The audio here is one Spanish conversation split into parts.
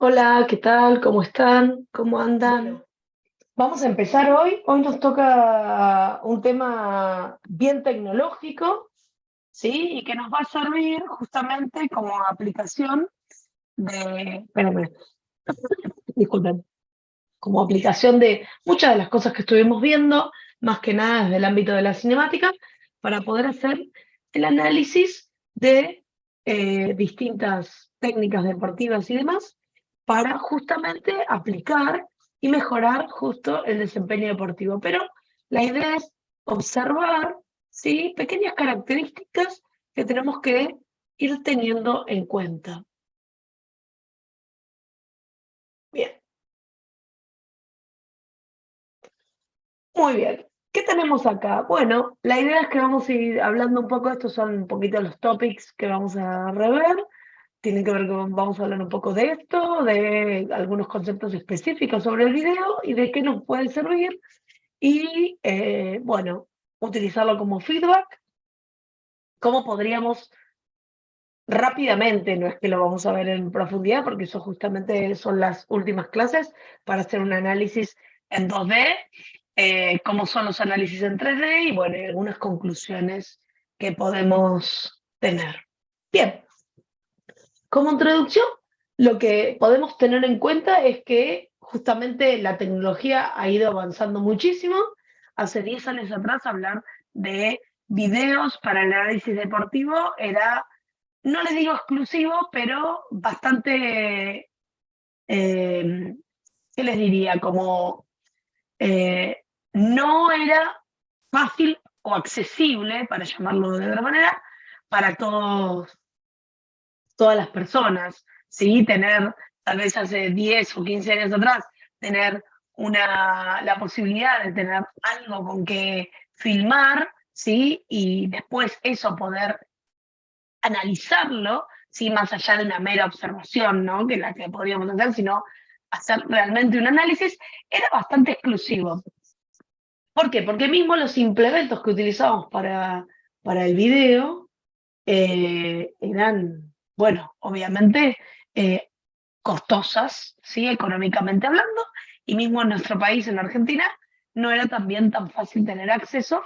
Hola, ¿qué tal? ¿Cómo están? ¿Cómo andan? Bueno, vamos a empezar hoy. Hoy nos toca un tema bien tecnológico, ¿sí? Y que nos va a servir justamente como aplicación espérame, disculpen, como aplicación de muchas de las cosas que estuvimos viendo, más que nada desde el ámbito de la cinemática, para poder hacer el análisis de distintas técnicas deportivas y demás, para justamente aplicar y mejorar justo el desempeño deportivo. Pero la idea es observar, ¿sí?, pequeñas características que tenemos que ir teniendo en cuenta. Bien, muy bien. ¿Qué tenemos acá? Bueno, la idea es que vamos a ir hablando un poco, estos son un poquito los topics que vamos a rever. Tienen que ver con, vamos a hablar un poco de esto, de algunos conceptos específicos sobre el video y de qué nos puede servir y, bueno, utilizarlo como feedback. ¿Cómo podríamos rápidamente? No es que lo vamos a ver en profundidad, porque eso justamente son las últimas clases para hacer un análisis en 2D, cómo son los análisis en 3D y, bueno, y algunas conclusiones que podemos tener. Bien, como introducción, lo que podemos tener en cuenta es que justamente la tecnología ha ido avanzando muchísimo. Hace 10 años atrás hablar de videos para el análisis deportivo era, no les digo exclusivo, pero bastante, ¿qué les diría? Como eh, no era fácil o accesible, para llamarlo de otra manera, para todas las personas, ¿sí? Tener, tal vez hace 10 o 15 años atrás, tener la posibilidad de tener algo con que filmar, ¿sí? Y después eso poder analizarlo, ¿sí? Más allá de una mera observación, ¿no? Que la que podríamos hacer, sino hacer realmente un análisis, era bastante exclusivo. ¿Por qué? Porque mismo los implementos que utilizamos para el video eran, bueno, obviamente eh, costosas, ¿sí? Económicamente hablando, y mismo en nuestro país, en Argentina, no era también tan fácil tener acceso,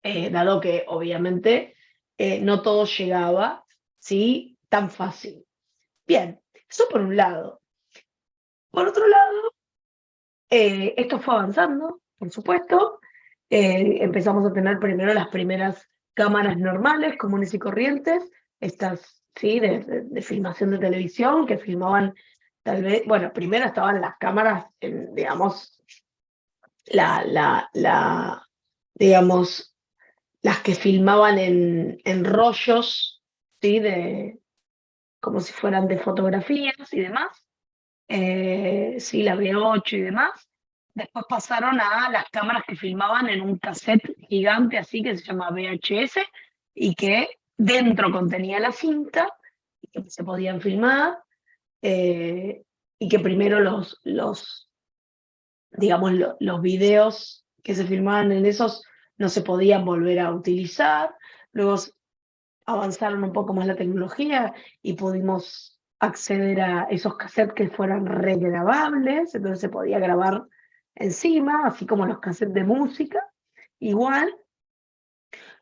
dado que obviamente no todo llegaba, ¿sí?, tan fácil. Bien, eso por un lado. Por otro lado, esto fue avanzando, por supuesto. Empezamos a tener primero las primeras cámaras normales, comunes y corrientes, estas, ¿sí?, de filmación de televisión, que filmaban tal vez, bueno, primero estaban las cámaras, digamos, la, digamos, las que filmaban en rollos, ¿sí?, como si fueran de fotografías y demás, sí, la V8 y demás. Después pasaron a las cámaras que filmaban en un cassette gigante así que se llama VHS y que dentro contenía la cinta y que se podían filmar, eh, y que primero digamos, los videos que se filmaban en esos no se podían volver a utilizar. Luego avanzaron un poco más la tecnología y pudimos acceder a esos cassettes que fueran regrabables, entonces se podía grabar encima, así como los cassettes de música, igual.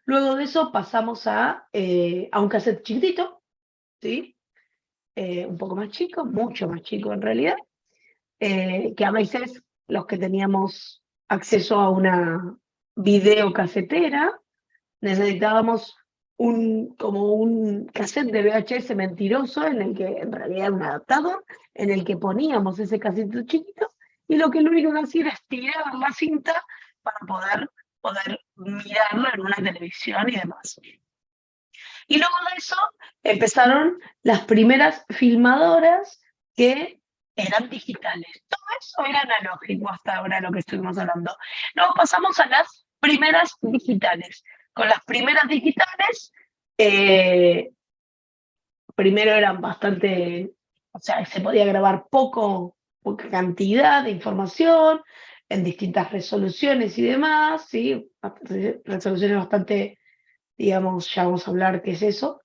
Luego de eso pasamos a un cassette chiquitito, ¿sí? Un poco más chico, mucho más chico en realidad, que a veces los que teníamos acceso a una videocasetera necesitábamos como un cassette de VHS mentiroso, en el que en realidad era un adaptador, en el que poníamos ese cassette chiquito, y lo único que hacía era estirar la cinta para poder mirarlo en una televisión y demás. Y luego de eso empezaron las primeras filmadoras que eran digitales. Todo eso era analógico hasta ahora lo que estuvimos hablando. Luego pasamos a las primeras digitales. Con las primeras digitales, eh, primero eran bastante, o sea, se podía grabar poca cantidad de información en distintas resoluciones y demás, ¿sí? Resoluciones bastante, digamos, ya vamos a hablar qué es eso,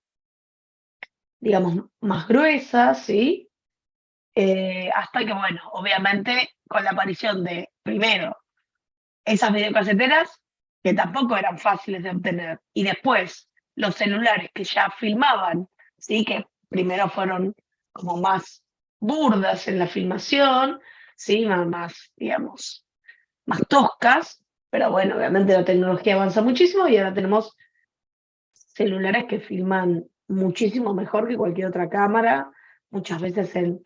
digamos, más gruesas, ¿sí? hasta que, bueno, obviamente con la aparición de, primero, esas videocaseteras que tampoco eran fáciles de obtener, y después los celulares que ya filmaban, ¿sí? Que primero fueron como más burdas en la filmación, ¿sí? Más, digamos, más toscas, pero bueno, obviamente la tecnología avanza muchísimo y ahora tenemos celulares que filman muchísimo mejor que cualquier otra cámara, muchas veces en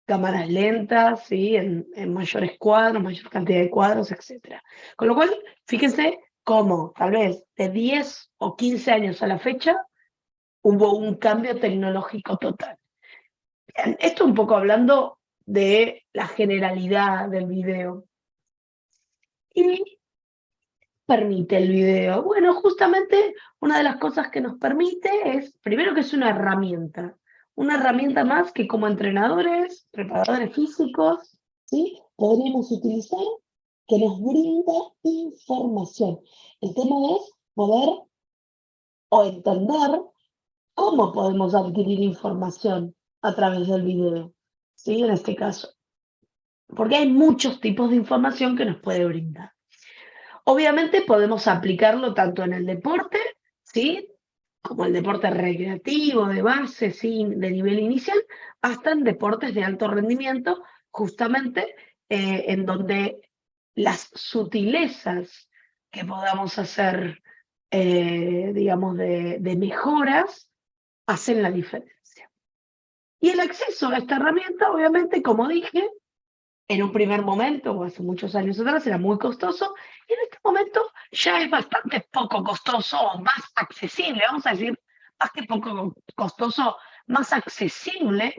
cámaras lentas, ¿sí? En mayores cuadros, mayor cantidad de cuadros, etc. Con lo cual, fíjense cómo tal vez de 10 o 15 años a la fecha hubo un cambio tecnológico total. Bien, esto un poco hablando de la generalidad del video. ¿Y permite el video? Bueno, justamente una de las cosas que nos permite es, primero que es una herramienta más que como entrenadores, preparadores físicos, ¿sí? Podríamos utilizar que nos brinda información. El tema es poder o entender cómo podemos adquirir información a través del video, ¿sí? En este caso, porque hay muchos tipos de información que nos puede brindar. Obviamente podemos aplicarlo tanto en el deporte, ¿sí? Como el deporte recreativo, de base, ¿sí? De nivel inicial, hasta en deportes de alto rendimiento, justamente en donde las sutilezas que podamos hacer, digamos, de mejoras, hacen la diferencia. Y el acceso a esta herramienta, obviamente, como dije, en un primer momento, o hace muchos años atrás, era muy costoso, y en este momento ya es bastante poco costoso o más accesible, vamos a decir, más que poco costoso, más accesible,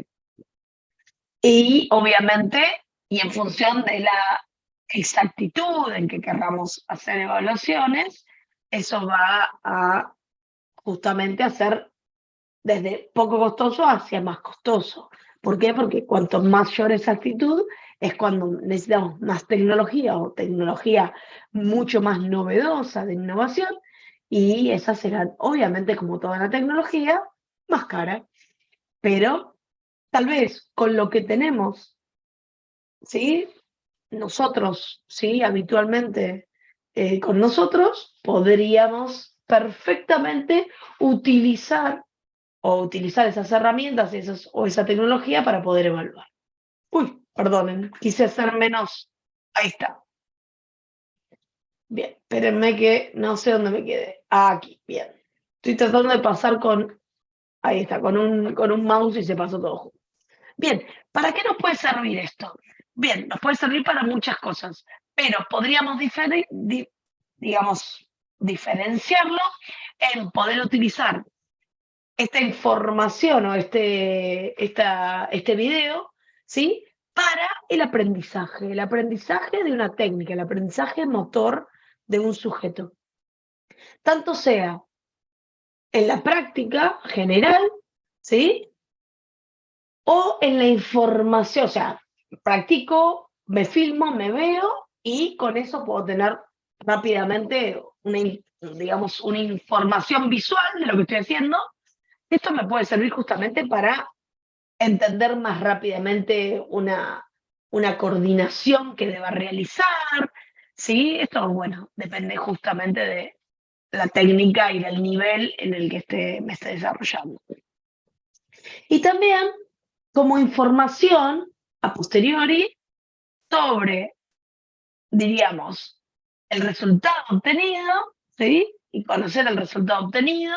y obviamente, y en función de la exactitud en que querramos hacer evaluaciones, eso va a justamente hacer desde poco costoso hacia más costoso. ¿Por qué? Porque cuanto mayor exactitud es cuando necesitamos más tecnología o tecnología mucho más novedosa de innovación y esa será, obviamente, como toda la tecnología, más cara. Pero tal vez con lo que tenemos, ¿sí? Nosotros, ¿sí? Habitualmente con nosotros podríamos perfectamente utilizar o utilizar esas herramientas o esa tecnología para poder evaluar. Uy, perdonen, quise hacer menos. Ahí está. Bien, espérenme que no sé dónde me quedé. Ah, aquí, bien. Estoy tratando de pasar con, ahí está, con un mouse y se pasó todo junto. Bien, ¿para qué nos puede servir esto? Bien, nos puede servir para muchas cosas, pero podríamos digamos, diferenciarlo en poder utilizar esta información o este video, ¿sí? Para el aprendizaje de una técnica, el aprendizaje motor de un sujeto. Tanto sea en la práctica general, ¿sí? O en la información, o sea, practico, me filmo, me veo y con eso puedo tener rápidamente digamos, una información visual de lo que estoy haciendo. Esto me puede servir justamente para entender más rápidamente una coordinación que deba realizar, ¿sí? Esto, bueno, depende justamente de la técnica y del nivel en el que me esté desarrollando. Y también como información a posteriori sobre, diríamos, el resultado obtenido, ¿sí? Y conocer el resultado obtenido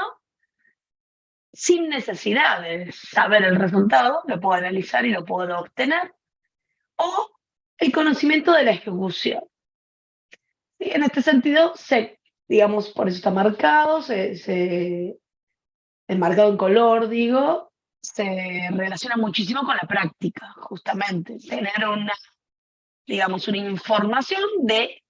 sin necesidad de saber el resultado, lo puedo analizar y lo puedo obtener, o el conocimiento de la ejecución. Y en este sentido, digamos, por eso está marcado, enmarcado en color, digo, se relaciona muchísimo con la práctica, justamente, tener digamos, una información de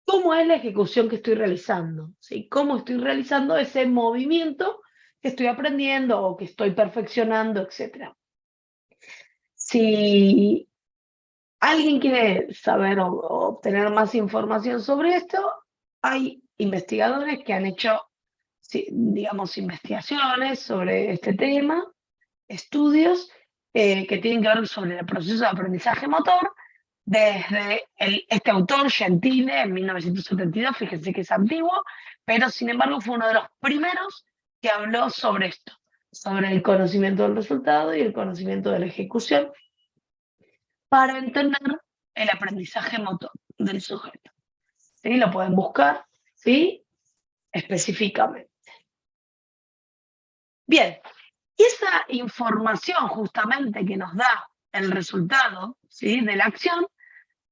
cómo es la ejecución que estoy realizando, ¿sí? Cómo estoy realizando ese movimiento que estoy aprendiendo o que estoy perfeccionando, etc. Si alguien quiere saber o obtener más información sobre esto, hay investigadores que han hecho, sí, digamos, investigaciones sobre este tema, estudios, que tienen que ver sobre el proceso de aprendizaje motor, desde este autor, Gentile, en 1972, fíjense que es antiguo, pero sin embargo fue uno de los primeros que habló sobre esto, sobre el conocimiento del resultado y el conocimiento de la ejecución, para entender el aprendizaje motor del sujeto. ¿Sí? Lo pueden buscar, ¿sí? Específicamente. Bien, y esa información justamente que nos da el resultado, ¿sí?, de la acción,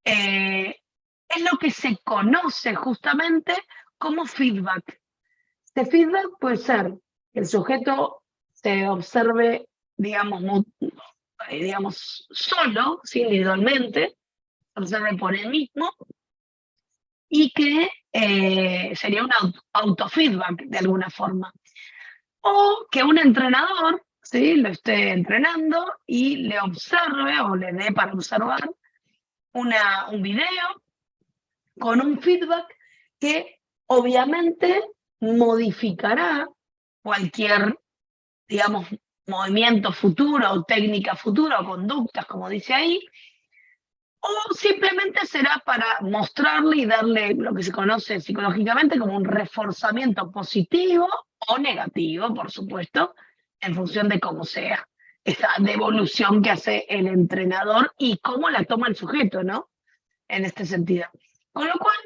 es lo que se conoce justamente como feedback. Este feedback puede ser que el sujeto se observe, digamos, digamos solo, ¿sí?, individualmente, se observe por él mismo, y que sería un autofeedback de alguna forma. O que un entrenador, ¿sí?, lo esté entrenando y le observe o le dé para observar un video con un feedback que obviamente modificará cualquier, digamos, movimiento futuro o técnica futura o conductas, como dice ahí, o simplemente será para mostrarle y darle lo que se conoce psicológicamente como un reforzamiento positivo o negativo, por supuesto, en función de cómo sea esa devolución que hace el entrenador y cómo la toma el sujeto, ¿no? En este sentido. Con lo cual,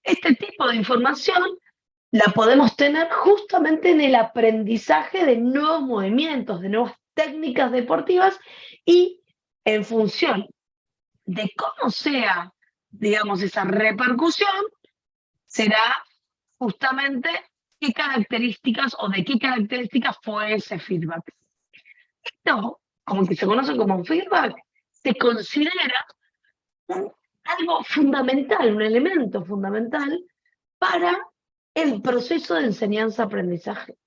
este tipo de información la podemos tener justamente en el aprendizaje de nuevos movimientos, de nuevas técnicas deportivas y en función de cómo sea, digamos, esa repercusión, será justamente qué características o de qué características fue ese feedback. Esto, como que se conoce como feedback, se considera algo fundamental, un elemento fundamental para el proceso de enseñanza-aprendizaje.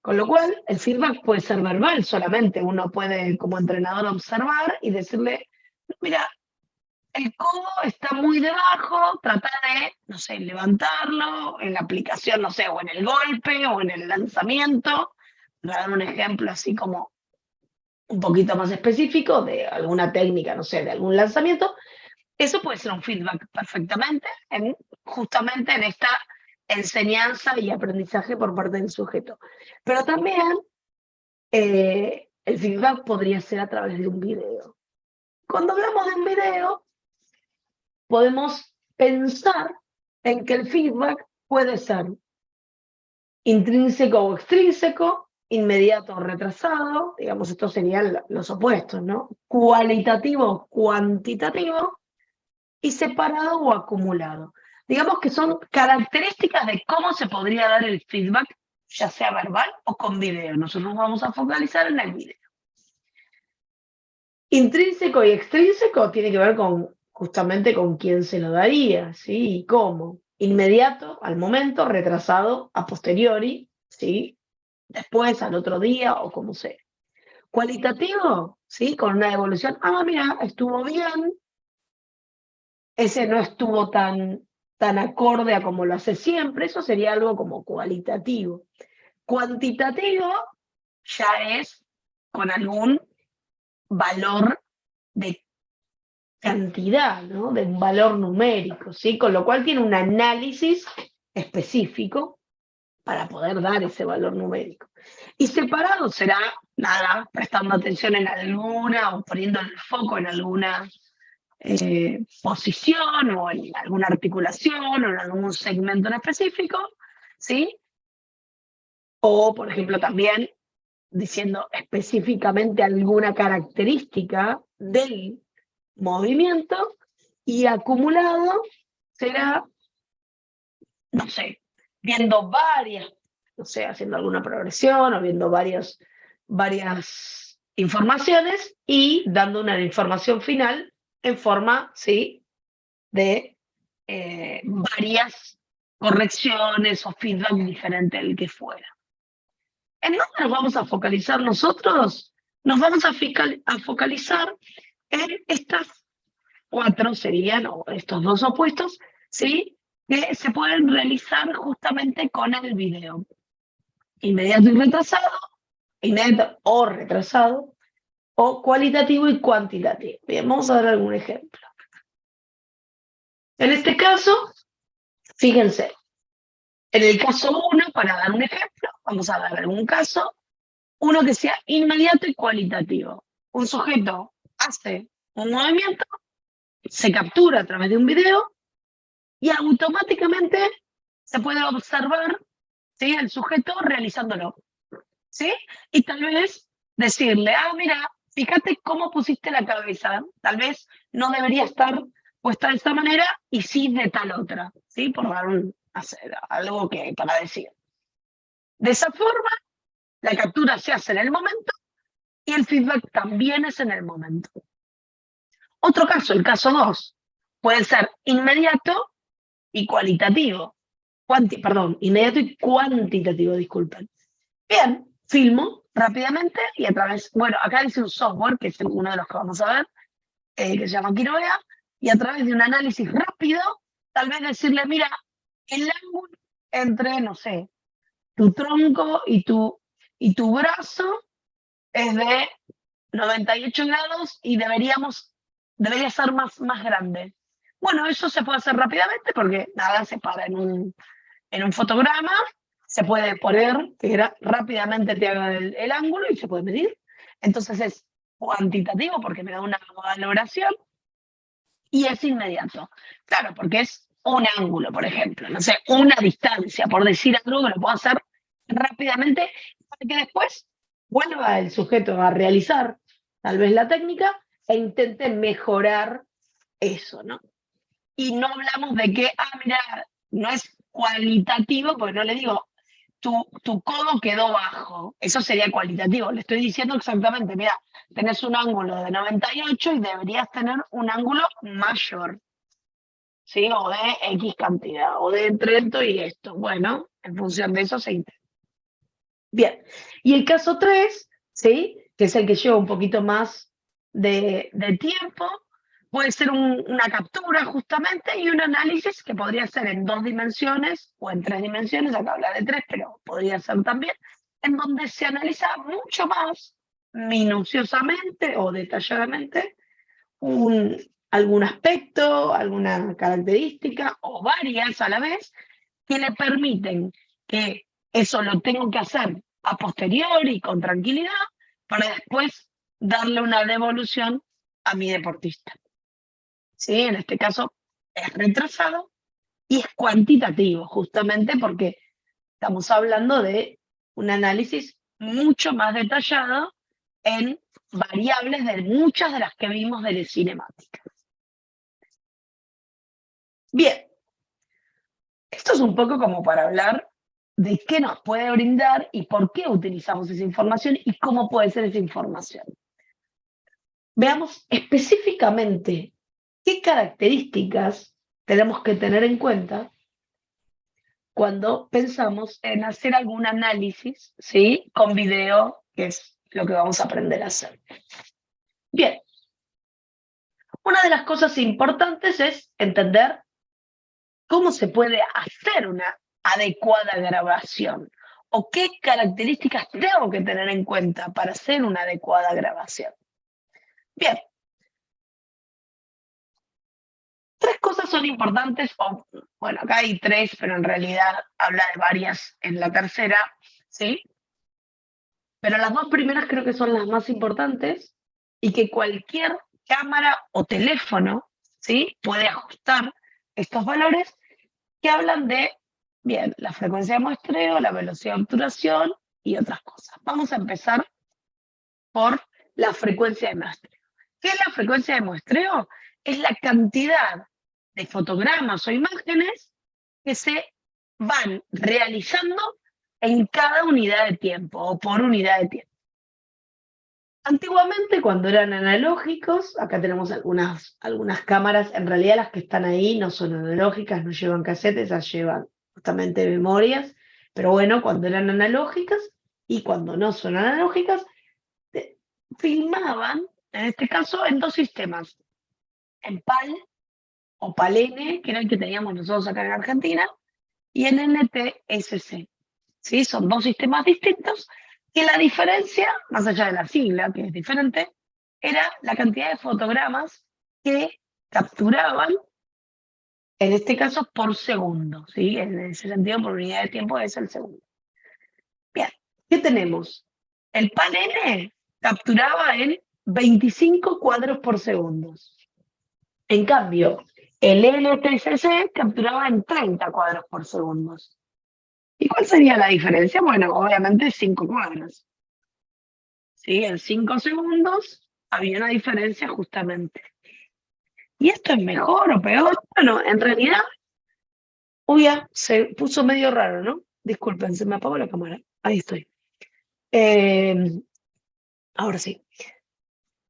Con lo cual, el feedback puede ser verbal solamente. Uno puede, como entrenador, observar y decirle, mira, el codo está muy debajo, trata de, no sé, levantarlo en la aplicación, no sé, o en el golpe o en el lanzamiento. Para dar un ejemplo así como un poquito más específico de alguna técnica, no sé, de algún lanzamiento. Eso puede ser un feedback perfectamente, justamente en esta enseñanza y aprendizaje por parte del sujeto. Pero también el feedback podría ser a través de un video. Cuando hablamos de un video, podemos pensar en que el feedback puede ser intrínseco o extrínseco, inmediato o retrasado, digamos, estos serían los opuestos, ¿no? Cualitativo o cuantitativo, y separado o acumulado. Digamos que son características de cómo se podría dar el feedback, ya sea verbal o con video. Nosotros vamos a focalizar en el video. Intrínseco y extrínseco tiene que ver con justamente con quién se lo daría, ¿sí? Y cómo. Inmediato, al momento, retrasado, a posteriori, ¿sí? Después, al otro día o como sea. Cualitativo, ¿sí? Con una devolución. Ah, mira, estuvo bien. Ese no estuvo tan acorde a como lo hace siempre. Eso sería algo como cualitativo. Cuantitativo ya es con algún valor de cantidad, ¿no? De un valor numérico, ¿sí? Con lo cual tiene un análisis específico para poder dar ese valor numérico. Y separado será, nada, prestando atención en alguna o poniendo el foco en alguna posición o en alguna articulación o en algún segmento en específico, ¿sí? O, por ejemplo, también diciendo específicamente alguna característica del movimiento, y acumulado será, no sé, viendo varias, no sé, haciendo alguna progresión o viendo varias informaciones y dando una información final en forma, ¿sí?, de varias correcciones o feedback diferente del que fuera. ¿En dónde nos vamos a focalizar nosotros? Nos vamos a focalizar en estas cuatro, serían, o estos dos opuestos, ¿sí?, que se pueden realizar justamente con el video. Inmediato y retrasado, inmediato o retrasado, o cualitativo y cuantitativo. Bien, vamos a ver algún ejemplo. En este caso, fíjense, en el caso 1, para dar un ejemplo, vamos a dar algún caso, uno que sea inmediato y cualitativo. Un sujeto hace un movimiento, se captura a través de un video y automáticamente se puede observar, ¿sí?, el sujeto realizándolo, ¿sí? Y tal vez decirle, mira, fíjate cómo pusiste la cabeza, tal vez no debería estar puesta de esta manera y sí de tal otra, ¿sí? Por dar hacer algo que para decir. De esa forma, la captura se hace en el momento y el feedback también es en el momento. Otro caso, el caso 2, puede ser inmediato y cualitativo. Inmediato y cuantitativo, disculpen. Bien, filmo rápidamente y a través, bueno, acá dice un software, que es uno de los que vamos a ver, que se llama Quiroea, y a través de un análisis rápido, tal vez decirle, mira, el ángulo entre, no sé, tu tronco y tu brazo es de 98 grados y debería ser más grande. Bueno, eso se puede hacer rápidamente porque nada se para en un fotograma, se puede poner que rápidamente te haga el ángulo y se puede medir. Entonces es cuantitativo porque me da una valoración y es inmediato. Claro, porque es un ángulo, por ejemplo, no sé, una distancia, por decir algo que lo puedo hacer rápidamente para que después vuelva el sujeto a realizar tal vez la técnica e intente mejorar eso, ¿no? Y no hablamos de que, mira, no es cualitativo, porque no le digo, tu codo quedó bajo, eso sería cualitativo, le estoy diciendo exactamente, mira, tenés un ángulo de 98 y deberías tener un ángulo mayor, ¿sí? O de X cantidad, o de entre esto y esto. Bueno, en función de eso se intenta. Bien, y el caso 3, ¿sí?, que es el que lleva un poquito más de tiempo, puede ser una captura justamente y un análisis que podría ser en 2 dimensiones o en 3 dimensiones, acá habla de 3, pero podría ser también, en donde se analiza mucho más minuciosamente o detalladamente algún aspecto, alguna característica o varias a la vez que le permiten que eso lo tengo que hacer a posteriori con tranquilidad para después darle una devolución a mi deportista. ¿Sí? En este caso es retrasado y es cuantitativo, justamente porque estamos hablando de un análisis mucho más detallado en variables de muchas de las que vimos de la cinemática. Bien, esto es un poco como para hablar de qué nos puede brindar y por qué utilizamos esa información y cómo puede ser esa información. Veamos específicamente qué características tenemos que tener en cuenta cuando pensamos en hacer algún análisis, ¿sí?, con video, que es lo que vamos a aprender a hacer. Bien, una de las cosas importantes es entender cómo se puede hacer una adecuada grabación o qué características tengo que tener en cuenta para hacer una adecuada grabación. Bien, 3 cosas son importantes, o bueno, acá hay 3, pero en realidad habla de varias en la tercera, ¿sí? Pero las 2 primeras creo que son las más importantes y que cualquier cámara o teléfono, ¿sí?, puede ajustar estos valores que hablan de, bien, la frecuencia de muestreo, la velocidad de obturación y otras cosas. Vamos a empezar por la frecuencia de muestreo. ¿Qué es la frecuencia de muestreo? Es la cantidad de fotogramas o imágenes que se van realizando en cada unidad de tiempo o por unidad de tiempo. Antiguamente, cuando eran analógicos, acá tenemos algunas cámaras, en realidad las que están ahí no son analógicas, no llevan casetes, esas llevan justamente memorias, pero bueno, cuando eran analógicas y cuando no son analógicas, filmaban, en este caso, en 2 sistemas, en PAL o PAL-N, que era el que teníamos nosotros acá en Argentina, y en NTSC. ¿Sí? Son 2 sistemas distintos, que la diferencia, más allá de la sigla, que es diferente, era la cantidad de fotogramas que capturaban, en este caso por segundo, ¿sí? En ese sentido, por unidad de tiempo es el segundo. Bien, ¿qué tenemos? El PAN N capturaba en 25 cuadros por segundo. En cambio, el NTSC capturaba en 30 cuadros por segundo. ¿Y cuál sería la diferencia? Bueno, obviamente 5 cuadros. ¿Sí? En 5 segundos había una diferencia justamente. ¿Y esto es mejor o peor? Bueno, en realidad, uy, ya, se puso medio raro, ¿no? Disculpen, se me apagó la cámara. Ahí estoy. Eh, ahora sí.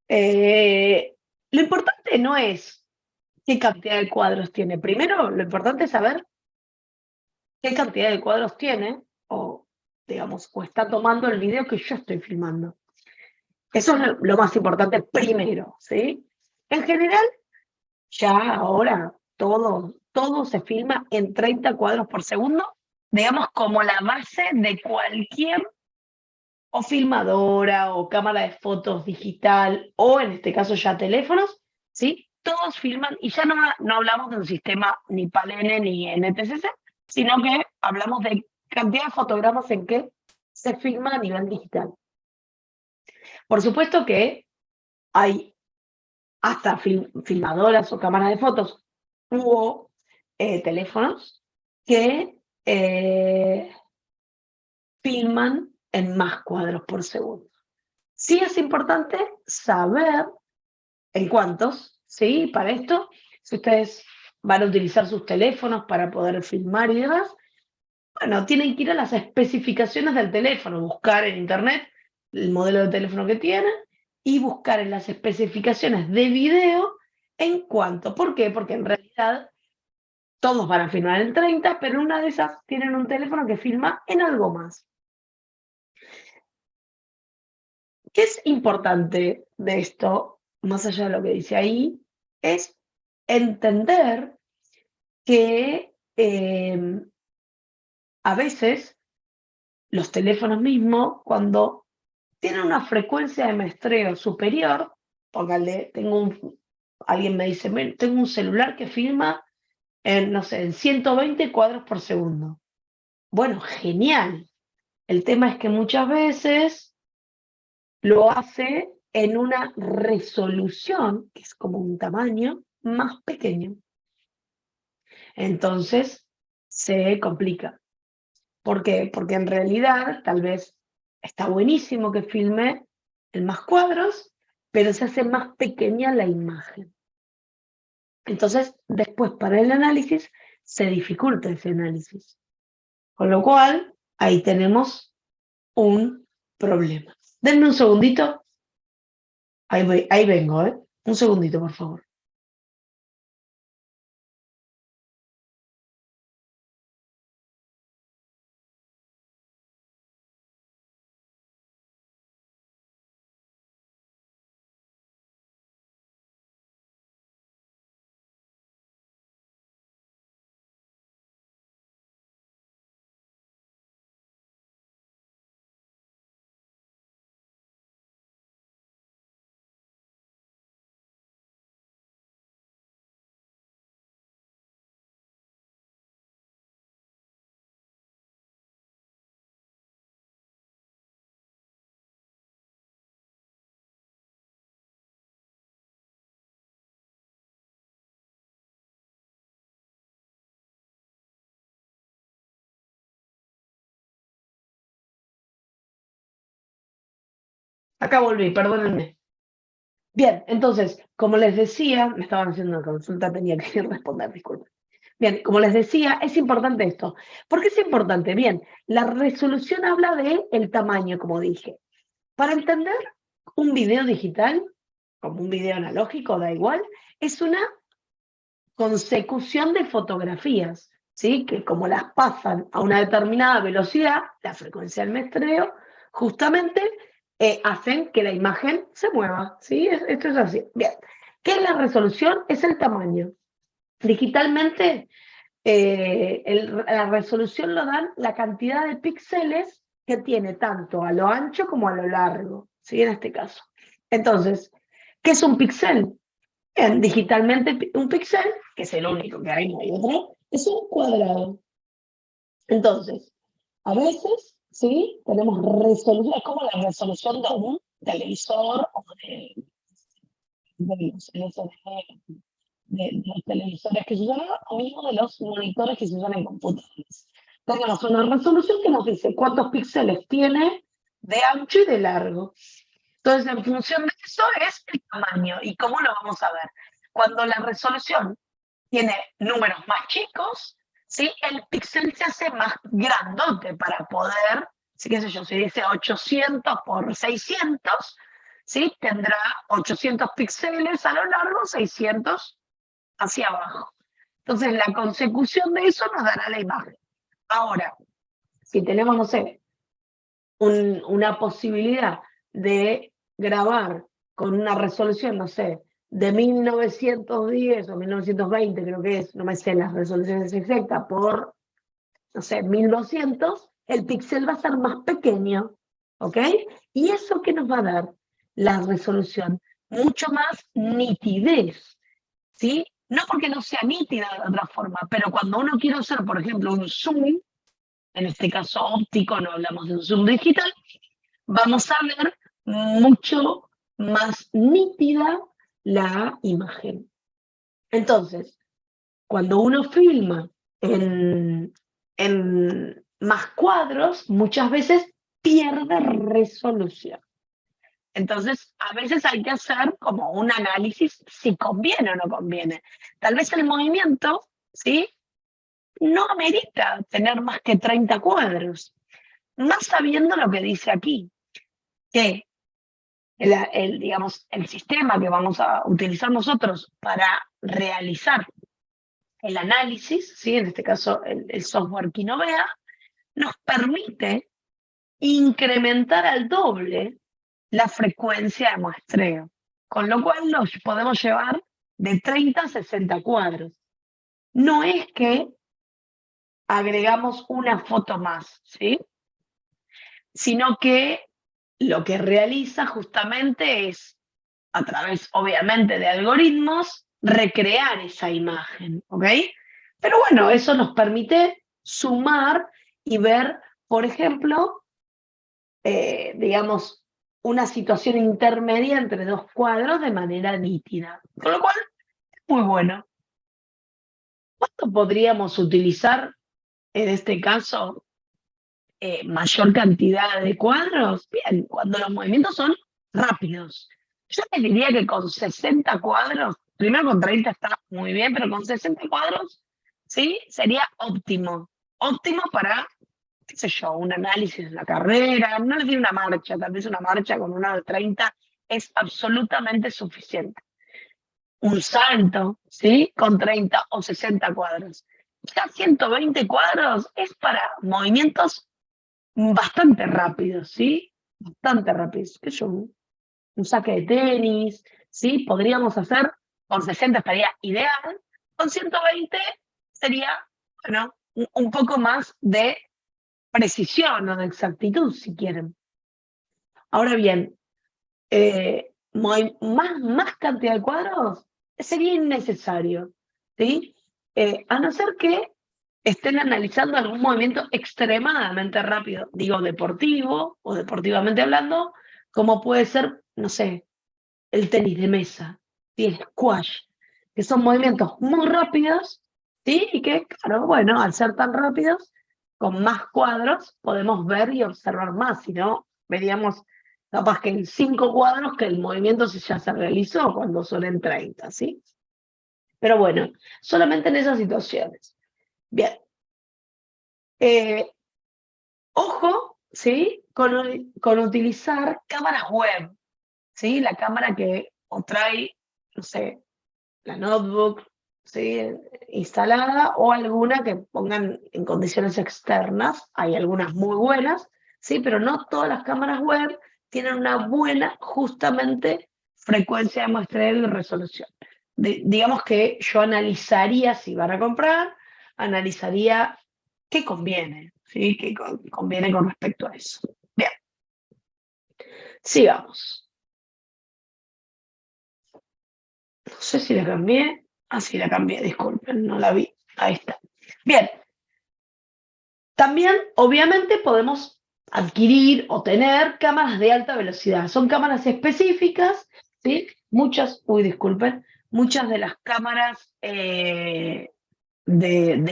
Lo importante no es qué cantidad de cuadros tiene. Primero, lo importante es saber qué cantidad de cuadros tiene, o digamos, o está tomando el video que yo estoy filmando. Eso es lo más importante primero, ¿sí? En general, ya ahora todo se filma en 30 cuadros por segundo, digamos como la base de cualquier o filmadora o cámara de fotos digital o en este caso ya teléfonos, ¿sí? Todos filman y ya no hablamos de un sistema ni PAL-N ni NTSC, sino que hablamos de cantidad de fotogramas en que se filma a nivel digital. Por supuesto que hay hasta filmadoras o cámaras de fotos u teléfonos que filman en más cuadros por segundo. Sí es importante saber en cuántos, ¿sí? Para esto, si ustedes van a utilizar sus teléfonos para poder filmar y demás, bueno, tienen que ir a las especificaciones del teléfono, buscar en internet el modelo de teléfono que tienen y buscar en las especificaciones de video en cuánto. ¿Por qué? Porque en realidad todos van a filmar en 30, pero una de esas tienen un teléfono que filma en algo más. ¿Qué es importante de esto, más allá de lo que dice ahí? Es entender que a veces los teléfonos mismos, cuando tienen una frecuencia de muestreo superior, póngale, alguien me dice, tengo un celular que filma en, no sé, en 120 cuadros por segundo. Bueno, genial. El tema es que muchas veces lo hace en una resolución, que es como un tamaño más pequeño. Entonces, se complica. ¿Por qué? Porque en realidad tal vez está buenísimo que filme en más cuadros, pero se hace más pequeña la imagen. Entonces, después para el análisis, se dificulta ese análisis. Con lo cual, ahí tenemos un problema. Denme un segundito. Ahí vengo, ¿eh? Un segundito, por favor. Acá volví, perdónenme. Bien, entonces, como les decía, me estaban haciendo una consulta, tenía que responder, disculpen. Bien, como les decía, es importante esto. ¿Por qué es importante? Bien, la resolución habla de el tamaño, como dije. Para entender un video digital, como un video analógico, da igual, es una consecución de fotografías, ¿sí? Que como las pasan a una determinada velocidad, la frecuencia del muestreo, justamente hacen que la imagen se mueva, ¿sí? Esto es así. Bien, ¿qué es la resolución? Es el tamaño. Digitalmente, la resolución lo dan la cantidad de píxeles que tiene tanto a lo ancho como a lo largo, ¿sí? En este caso. Entonces, ¿Qué es un píxel? Bien, digitalmente un píxel, que es el único que hay, no hay otro, es un cuadrado. Entonces, a veces, ¿sí? Tenemos resolución, es como la resolución de un televisor o de los televisores que se usan ahora, o mismo de los monitores que se usan en computadores. Tenemos una resolución que nos dice cuántos píxeles tiene de ancho y de largo. Entonces, en función de eso es el tamaño. ¿Y cómo lo vamos a ver? Cuando la resolución tiene números más chicos, ¿sí? El píxel se hace más grandote para poder, ¿sí? Qué sé yo, si dice 800 por 600, ¿sí? Tendrá 800 píxeles a lo largo, 600 hacia abajo. Entonces, la consecución de eso nos dará la imagen. Ahora, si tenemos, no sé, una posibilidad de grabar con una resolución, no sé, de 1910 o 1920, creo que es, no me sé las resoluciones exactas, por, no sé, 1200, el píxel va a ser más pequeño, ¿ok? ¿Y eso qué nos va a dar? La resolución, mucho más nitidez, ¿sí? No porque no sea nítida de otra forma, pero cuando uno quiere hacer, por ejemplo, un zoom, en este caso óptico, no hablamos de un zoom digital, vamos a ver mucho más nítida la imagen. Entonces, cuando uno filma en más cuadros, muchas veces pierde resolución. Entonces, a veces hay que hacer como un análisis si conviene o no conviene. Tal vez el movimiento, ¿sí? No amerita tener más que 30 cuadros, más sabiendo lo que dice aquí, que digamos, el sistema que vamos a utilizar nosotros para realizar el análisis, ¿sí? En este caso el software Kinovea, nos permite incrementar al doble la frecuencia de muestreo, con lo cual nos podemos llevar de 30 a 60 cuadros. No es que agregamos una foto más, ¿sí? Sino que lo que realiza justamente es, a través obviamente de algoritmos, recrear esa imagen, ¿ok? Pero bueno, eso nos permite sumar y ver, por ejemplo, digamos, una situación intermedia entre dos cuadros de manera nítida. Con lo cual, es muy bueno. ¿Cuánto podríamos utilizar, en este caso, mayor cantidad de cuadros? Bien, cuando los movimientos son rápidos. Yo te diría que con 60 cuadros, primero con 30 está muy bien, pero con 60 cuadros, ¿sí? Sería óptimo. Óptimo para, qué sé yo, un análisis de la carrera, no les digo una marcha, tal vez una marcha con una de 30 es absolutamente suficiente. Un salto, ¿sí? Con 30 o 60 cuadros. Ya 120 cuadros es para movimientos bastante rápidos, ¿sí? Bastante rápidos. Que yo, un saque de tenis, ¿sí? Podríamos hacer, con 60 estaría ideal, con 120 sería, bueno, un poco más de precisión o de exactitud, si quieren. Ahora bien, más cantidad de cuadros sería innecesario, ¿sí? A no ser que estén analizando algún movimiento extremadamente rápido, digo deportivo o deportivamente hablando, como puede ser, no sé, el tenis de mesa, ¿sí? El squash, que son movimientos muy rápidos, ¿sí? Y que, claro, bueno, al ser tan rápidos, con más cuadros podemos ver y observar más, si no, veríamos capaz que en 5 cuadros que el movimiento ya se realizó cuando son en 30, ¿sí? Pero bueno, solamente en esas situaciones. Bien. Eh, Ojo, ¿sí? Con utilizar cámaras web, ¿sí? La cámara que o trae, no sé, la notebook, ¿sí? Instalada o alguna que pongan en condiciones externas. Hay algunas muy buenas, ¿sí? Pero no todas las cámaras web tienen una buena, justamente, frecuencia de muestreo y resolución. Digamos que yo analizaría, si van a comprar, analizaría qué conviene, ¿sí? Qué conviene con respecto a eso. Bien, sigamos. sé si la cambié. Ah, sí, la cambié, disculpen, no la vi. Ahí está. Bien. También, obviamente, podemos adquirir o tener cámaras de alta velocidad. Son cámaras específicas, ¿sí? Disculpen, muchas de las cámaras de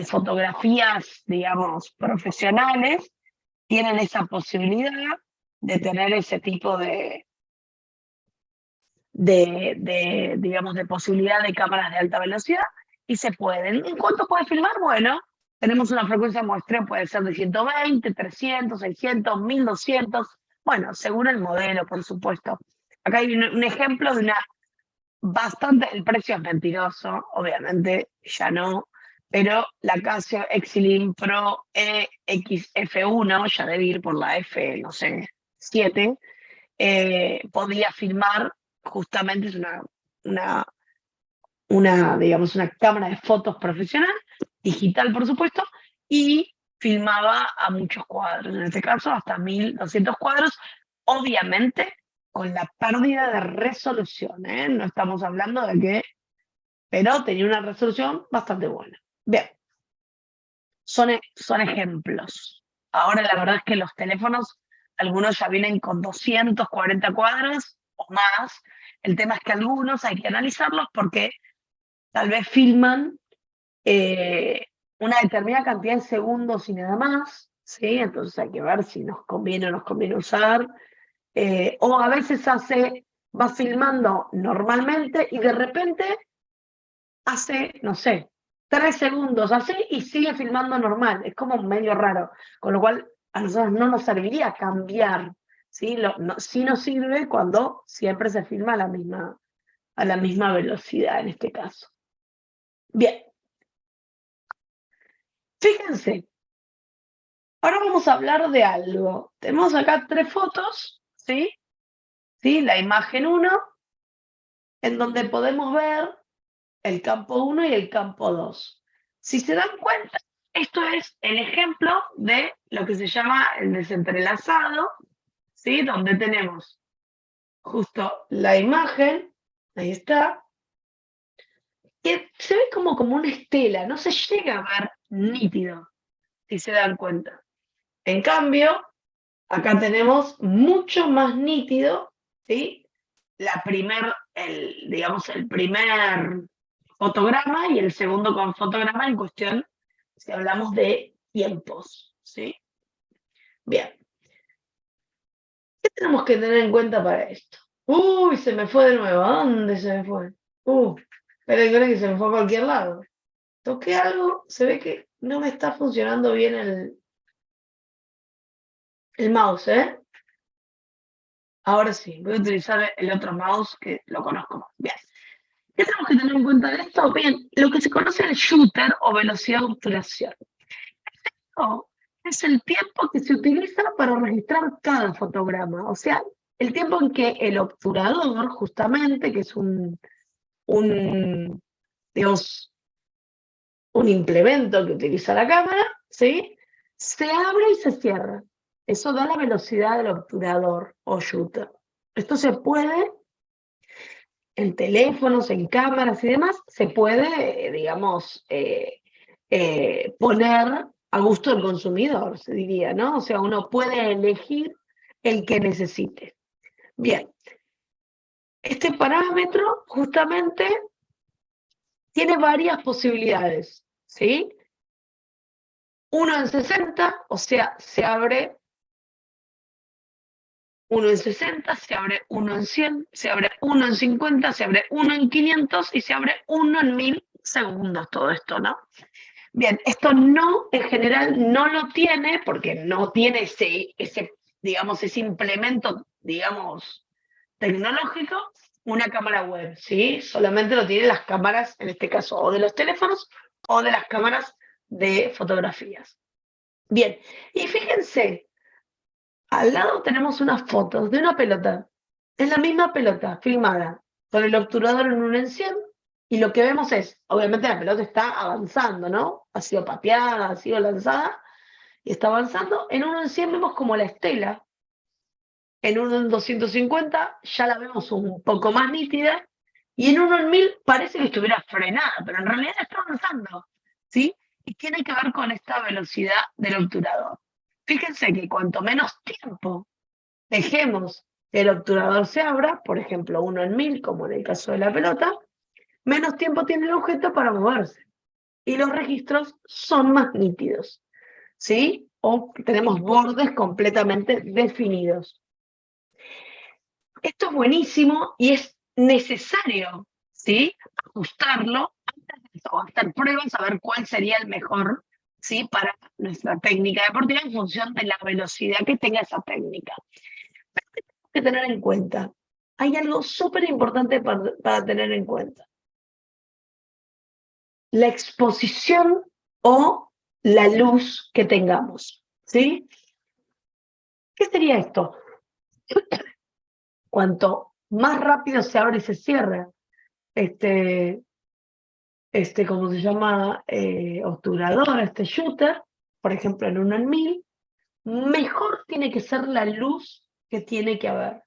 fotografías, digamos, profesionales, tienen esa posibilidad de tener ese tipo digamos, de posibilidad de cámaras de alta velocidad y se pueden. ¿En cuánto puede filmar? Bueno, tenemos una frecuencia de muestreo, puede ser de 120, 300, 600, 1200, bueno, según el modelo, por supuesto. Acá hay un ejemplo de una bastante, el precio es mentiroso, obviamente, ya no, pero la Casio Exilin Pro EXF1, ya debe ir por la F, no sé, 7, podía filmar, justamente es una, digamos, una cámara de fotos profesional, digital por supuesto, y filmaba a muchos cuadros, en este caso hasta 1200 cuadros, obviamente con la pérdida de resolución, ¿eh? No estamos hablando de que, pero tenía una resolución bastante buena. Bien, son ejemplos. Ahora la verdad es que los teléfonos, algunos ya vienen con 240 cuadros o más. El tema es que algunos hay que analizarlos porque tal vez filman una determinada cantidad de segundos y nada más, ¿sí? Entonces hay que ver si nos conviene o nos conviene usar. O a veces va filmando normalmente y de repente hace, no sé, 3 segundos así y sigue filmando normal. Es como medio raro. Con lo cual, a nosotros no nos serviría cambiar. ¿Sí? Sí nos sirve cuando siempre se filma a la misma velocidad en este caso. Bien. Fíjense, ahora vamos a hablar de algo. Tenemos acá 3 fotos, ¿sí? ¿Sí? La imagen 1, en donde podemos ver el campo 1 y el campo 2. Si se dan cuenta, esto es el ejemplo de lo que se llama el desentrelazado, ¿sí? Donde tenemos justo la imagen, ahí está, que se ve como una estela, no se llega a ver nítido, si se dan cuenta. En cambio, acá tenemos mucho más nítido, ¿sí? Digamos, el primer fotograma y el segundo con fotograma en cuestión, si hablamos de tiempos, ¿sí? Bien, ¿qué tenemos que tener en cuenta para esto? Uy, se me fue de nuevo, ¿a dónde se me fue? Esperen que se me fue a cualquier lado. Toqué algo, se ve que no me está funcionando bien el mouse, ¿eh? Ahora sí, voy a utilizar el otro mouse que lo conozco más. Bien. ¿Qué tenemos que tener en cuenta de esto? Bien, lo que se conoce el shooter o velocidad de obturación. Esto es el tiempo que se utiliza para registrar cada fotograma. O sea, el tiempo en que el obturador, justamente, que es digamos, un implemento que utiliza la cámara, ¿sí? Se abre y se cierra. Eso da la velocidad del obturador o shooter. Esto se puede en teléfonos, en cámaras y demás, se puede, digamos, poner a gusto del consumidor, se diría, ¿no? O sea, uno puede elegir el que necesite. Bien, este parámetro justamente tiene varias posibilidades, ¿sí? 1 en 60, o sea, se abre 1 en 60, se abre 1 en 100, se abre 1 en 50, se abre 1 en 500 y se abre 1 en 1000 segundos, todo esto, ¿no? Bien, esto no, en general, no lo tiene porque no tiene digamos, ese implemento, digamos, tecnológico, una cámara web, ¿sí? Solamente lo tienen las cámaras, en este caso, o de los teléfonos o de las cámaras de fotografías. Bien, y fíjense, al lado tenemos unas fotos de una pelota. Es la misma pelota filmada con el obturador en 1 en 100 y lo que vemos es, obviamente la pelota está avanzando, ¿no? Ha sido pateada, ha sido lanzada y está avanzando. En 1 en 100 vemos como la estela. En 1 en 250 ya la vemos un poco más nítida Y en 1 en 1000 parece que estuviera frenada, pero en realidad está avanzando, ¿sí? Y tiene que ver con esta velocidad del obturador. Fíjense que cuanto menos tiempo dejemos que el obturador se abra, por ejemplo, 1 en 1000, como en el caso de la pelota, menos tiempo tiene el objeto para moverse. Y los registros son más nítidos, ¿sí? O tenemos bordes completamente definidos. Esto es buenísimo y es necesario, ¿sí? Ajustarlo antes de hacer pruebas, a ver cuál sería el mejor, ¿sí? Para nuestra técnica deportiva en función de la velocidad que tenga esa técnica. Pero ¿qué tenemos que tener en cuenta? Hay algo súper importante para tener en cuenta. La exposición o la luz que tengamos, ¿sí? ¿Qué sería esto? Cuanto más rápido se abre y se cierra ¿cómo se llama? Obturador, este shooter, por ejemplo, en 1 en 1000, mejor tiene que ser la luz que tiene que haber.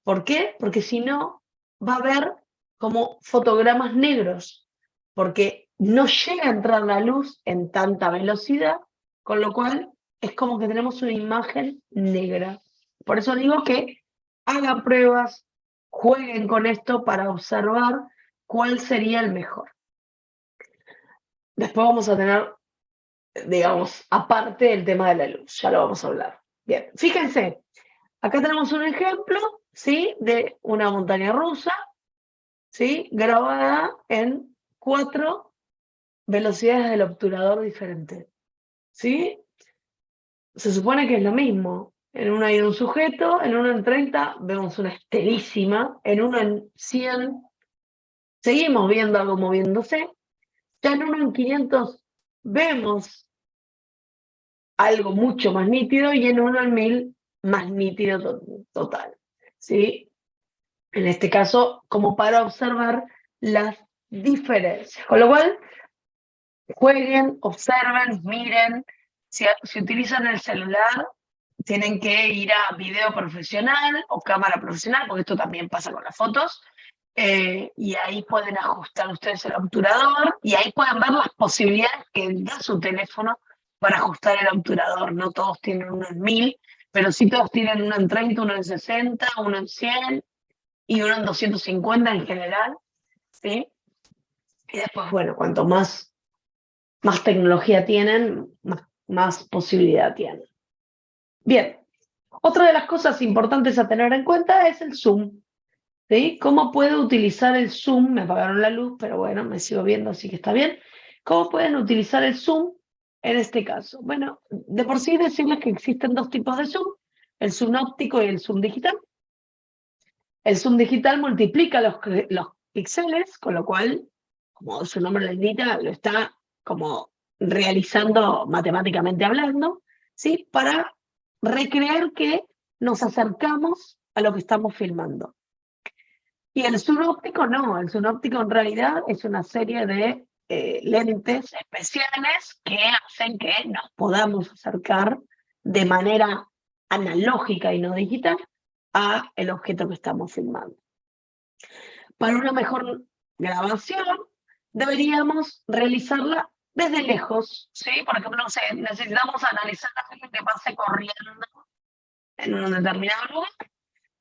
¿Por qué? Porque si no, va a haber como fotogramas negros, porque no llega a entrar la luz en tanta velocidad, con lo cual es como que tenemos una imagen negra. Por eso digo que hagan pruebas, jueguen con esto para observar cuál sería el mejor. Después vamos a tener, digamos, aparte el tema de la luz, ya lo vamos a hablar. Bien, fíjense, acá tenemos un ejemplo, ¿sí? De una montaña rusa, ¿sí? Grabada en 4 velocidades del obturador diferentes, ¿sí? Se supone que es lo mismo. En una hay un sujeto, en uno en 30 vemos una estelísima, en uno en 100 seguimos viendo algo moviéndose, ya en uno en 500 vemos algo mucho más nítido y en 1 en 1000 más nítido total, ¿sí? En este caso, como para observar las diferencias. Con lo cual, jueguen, observen, miren. Si utilizan el celular, tienen que ir a video profesional o cámara profesional, porque esto también pasa con las fotos. Y ahí pueden ajustar ustedes el obturador y ahí pueden ver las posibilidades que da su teléfono para ajustar el obturador. No todos tienen uno en 1000, pero sí todos tienen uno en 30, uno en 60, uno en 100 y uno en 250 en general, ¿sí? Y después, bueno, cuanto más tecnología tienen, más posibilidad tienen. Bien, otra de las cosas importantes a tener en cuenta es el zoom. ¿Sí? ¿Cómo puedo utilizar el zoom? Me apagaron la luz, pero bueno, me sigo viendo, así que está bien. ¿Cómo pueden utilizar el zoom en este caso? Bueno, de por sí decirles que existen 2 tipos de zoom, el zoom óptico y el zoom digital. El zoom digital multiplica los píxeles, con lo cual, como su nombre lo indica, lo está como realizando matemáticamente hablando, ¿sí? Para recrear que nos acercamos a lo que estamos filmando. Y el zoom óptico no, el zoom óptico en realidad es una serie de lentes especiales que hacen que nos podamos acercar de manera analógica y no digital a el objeto que estamos filmando. Para una mejor grabación deberíamos realizarla desde lejos, ¿sí? Por ejemplo, no sé, necesitamos analizar a alguien que pase corriendo en un determinado lugar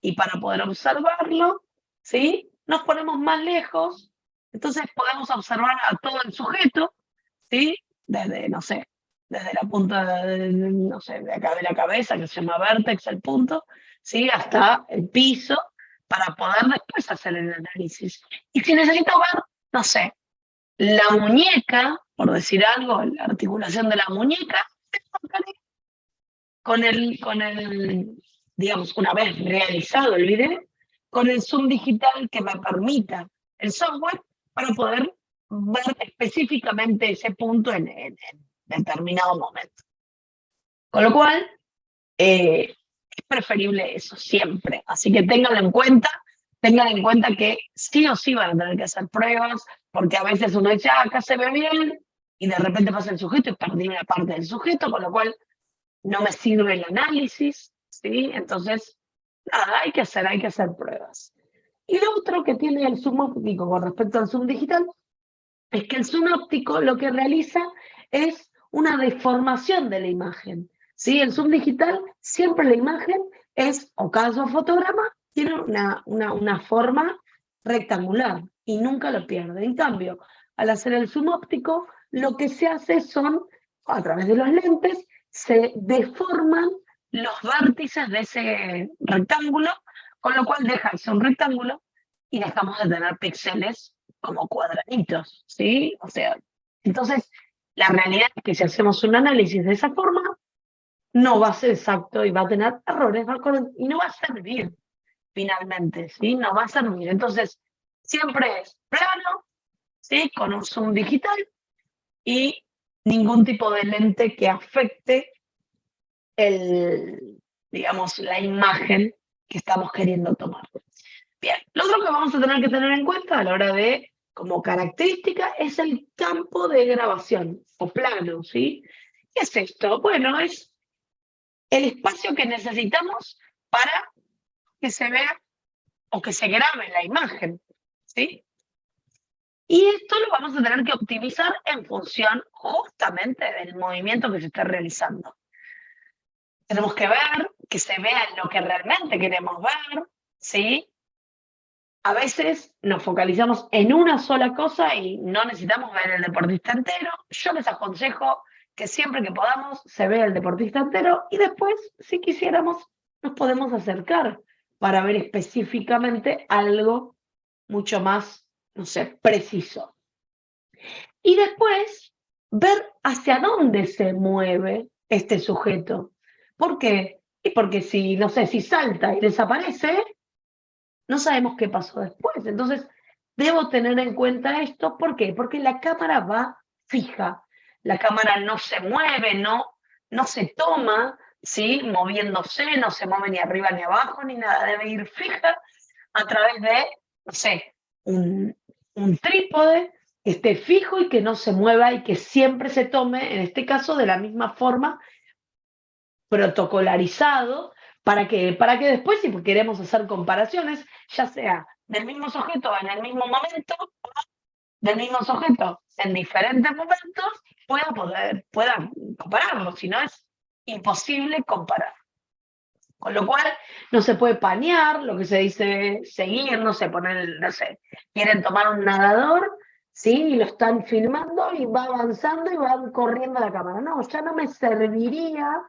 y para poder observarlo, ¿sí? Nos ponemos más lejos, entonces podemos observar a todo el sujeto, ¿sí? Desde, no sé, desde la punta, no sé, de acá de la cabeza, que se llama vértex, el punto, ¿sí? Hasta el piso, para poder después hacer el análisis. Y si necesito ver, no sé, la muñeca, por decir algo, la articulación de la muñeca, digamos, una vez realizado el video, con el zoom digital que me permita el software para poder ver específicamente ese punto en determinado momento. Con lo cual, es preferible eso siempre. Así que tengan en cuenta que sí o sí van a tener que hacer pruebas, porque a veces uno dice, acá se ve bien, y de repente pasa el sujeto y perdí una parte del sujeto, con lo cual no me sirve el análisis, ¿sí? Entonces, nada, hay que hacer pruebas. Y lo otro que tiene el zoom óptico con respecto al zoom digital es que el zoom óptico lo que realiza es una deformación de la imagen. ¿Sí? El zoom digital, siempre la imagen es, o cada fotograma, tiene una forma rectangular y nunca lo pierde. En cambio, al hacer el zoom óptico, lo que se hace son, a través de los lentes, se deforman los vértices de ese rectángulo, con lo cual deja de ser un rectángulo y dejamos de tener píxeles como cuadraditos, ¿sí? O sea, entonces, la realidad es que si hacemos un análisis de esa forma, no va a ser exacto y va a tener errores y no va a servir finalmente, ¿sí? No va a servir. Entonces, siempre es plano, ¿sí? Con un zoom digital y ningún tipo de lente que afecte digamos, la imagen que estamos queriendo tomar. Bien, lo otro que vamos a tener en cuenta a la hora de, como característica, es el campo de grabación o plano, ¿sí? ¿Qué es esto? Bueno, es el espacio que necesitamos para que se vea o que se grabe la imagen, ¿sí? Y esto lo vamos a tener que optimizar en función justamente del movimiento que se está realizando. Tenemos que ver que se vea lo que realmente queremos ver, ¿sí? A veces nos focalizamos en una sola cosa y no necesitamos ver el deportista entero. Yo les aconsejo que siempre que podamos se vea el deportista entero y después, si quisiéramos, nos podemos acercar para ver específicamente algo mucho más, no sé, preciso. Y después, ver hacia dónde se mueve este sujeto. ¿Por qué? Y porque si, no sé, si salta y desaparece, no sabemos qué pasó después. Entonces, debo tener en cuenta esto. ¿Por qué? Porque la cámara va fija. La cámara no se mueve, no se toma, ¿sí? Moviéndose, no se mueve ni arriba ni abajo, ni nada. Debe ir fija a través de, no sé, un trípode que esté fijo y que no se mueva y que siempre se tome, en este caso, de la misma forma, protocolarizado, para que después, si queremos hacer comparaciones, ya sea del mismo sujeto en el mismo momento, o del mismo sujeto en diferentes momentos, pueda compararlo, si no es imposible comparar. Con lo cual, no se puede panear, lo que se dice seguir, no sé, poner, no sé, quieren tomar un nadador, ¿sí? Y lo están filmando y va avanzando y van corriendo la cámara. No, ya no me serviría,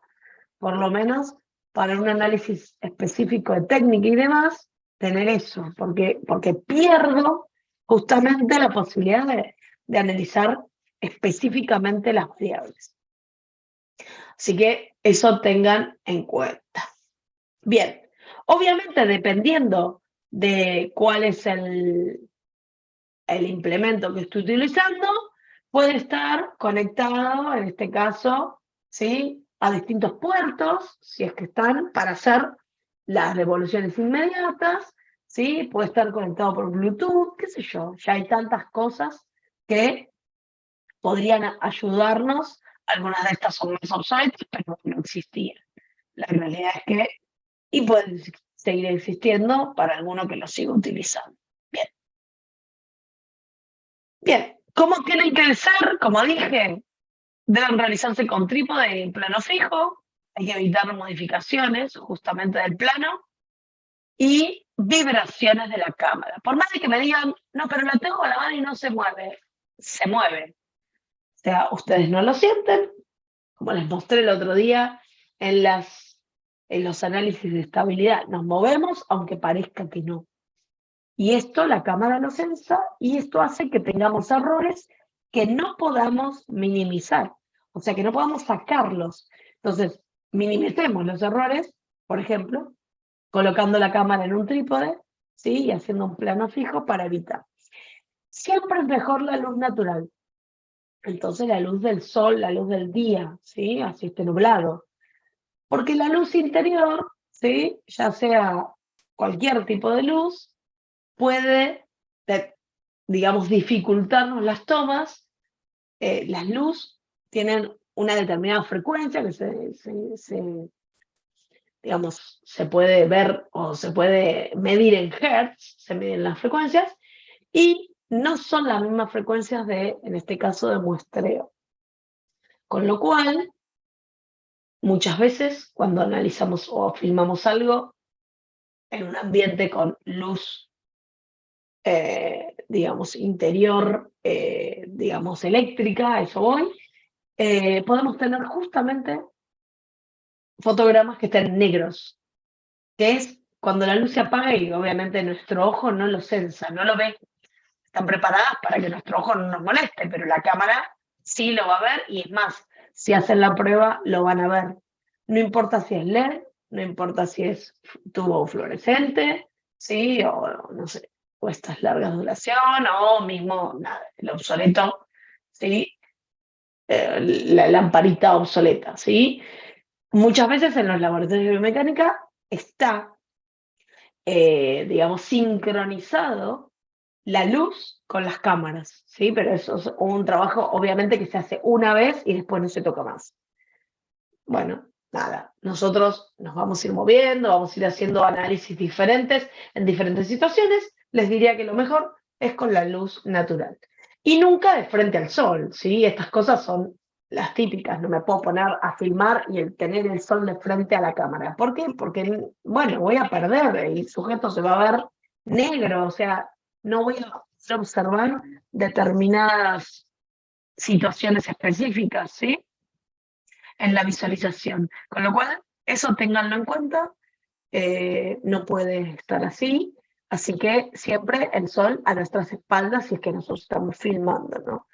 por lo menos para un análisis específico de técnica y demás, tener eso, porque pierdo justamente la posibilidad de analizar específicamente las variables. Así que eso tengan en cuenta. Bien, obviamente dependiendo de cuál es el implemento que estoy utilizando, puede estar conectado, en este caso, ¿sí? A distintos puertos, si es que están, para hacer las devoluciones inmediatas, ¿sí? Puede estar conectado por Bluetooth, qué sé yo, ya hay tantas cosas que podrían ayudarnos. Algunas de estas son más obsoletas, pero no existían. La realidad es que y pueden seguir existiendo para alguno que lo siga utilizando. Bien. Bien, ¿cómo tienen que ser? Como dije, deben realizarse con trípode en plano fijo, hay que evitar modificaciones justamente del plano y vibraciones de la cámara. Por más de que me digan, no, pero la tengo grabada y no se mueve, se mueve. O sea, ustedes no lo sienten, como les mostré el otro día en los análisis de estabilidad. Nos movemos aunque parezca que no. Y esto la cámara lo sensa y esto hace que tengamos errores que no podamos minimizar, o sea, que no podamos sacarlos. Entonces, minimicemos los errores, por ejemplo, colocando la cámara en un trípode, ¿sí? Y haciendo un plano fijo para evitar. Siempre es mejor la luz natural. Entonces, la luz del sol, la luz del día, ¿sí? Así esté nublado. Porque la luz interior, ¿sí? Ya sea cualquier tipo de luz, puede, digamos, dificultarnos las tomas. Las luz tienen una determinada frecuencia que digamos, se puede ver o se puede medir en hertz, se miden las frecuencias, y no son las mismas frecuencias en este caso, de muestreo. Con lo cual, muchas veces cuando analizamos o filmamos algo en un ambiente con luz, digamos, interior, digamos, eléctrica, a eso voy, podemos tener justamente fotogramas que estén negros, que es cuando la luz se apaga y obviamente nuestro ojo no lo sensa, no lo ve. Están preparadas para que nuestro ojo no nos moleste, pero la cámara sí lo va a ver, y es más, si hacen la prueba lo van a ver. No importa si es LED, no importa si es tubo fluorescente, ¿sí? O no sé, o estas largas duración, o mismo nada, el obsoleto, ¿sí? La lamparita obsoleta, ¿sí? Muchas veces en los laboratorios de biomecánica está, digamos, sincronizado la luz con las cámaras, ¿sí? Pero eso es un trabajo, obviamente, que se hace una vez y después no se toca más. Bueno, nada, nosotros nos vamos a ir moviendo, vamos a ir haciendo análisis diferentes en diferentes situaciones. Les diría que lo mejor es con la luz natural. Y nunca de frente al sol, ¿sí? Estas cosas son las típicas, no me puedo poner a filmar y tener el sol de frente a la cámara. ¿Por qué? Porque, bueno, voy a perder, el sujeto se va a ver negro, o sea, no voy a observar determinadas situaciones específicas, ¿sí? En la visualización. Con lo cual, eso ténganlo en cuenta, no puede estar así que siempre el sol a nuestras espaldas si es que nosotros estamos filmando, ¿no?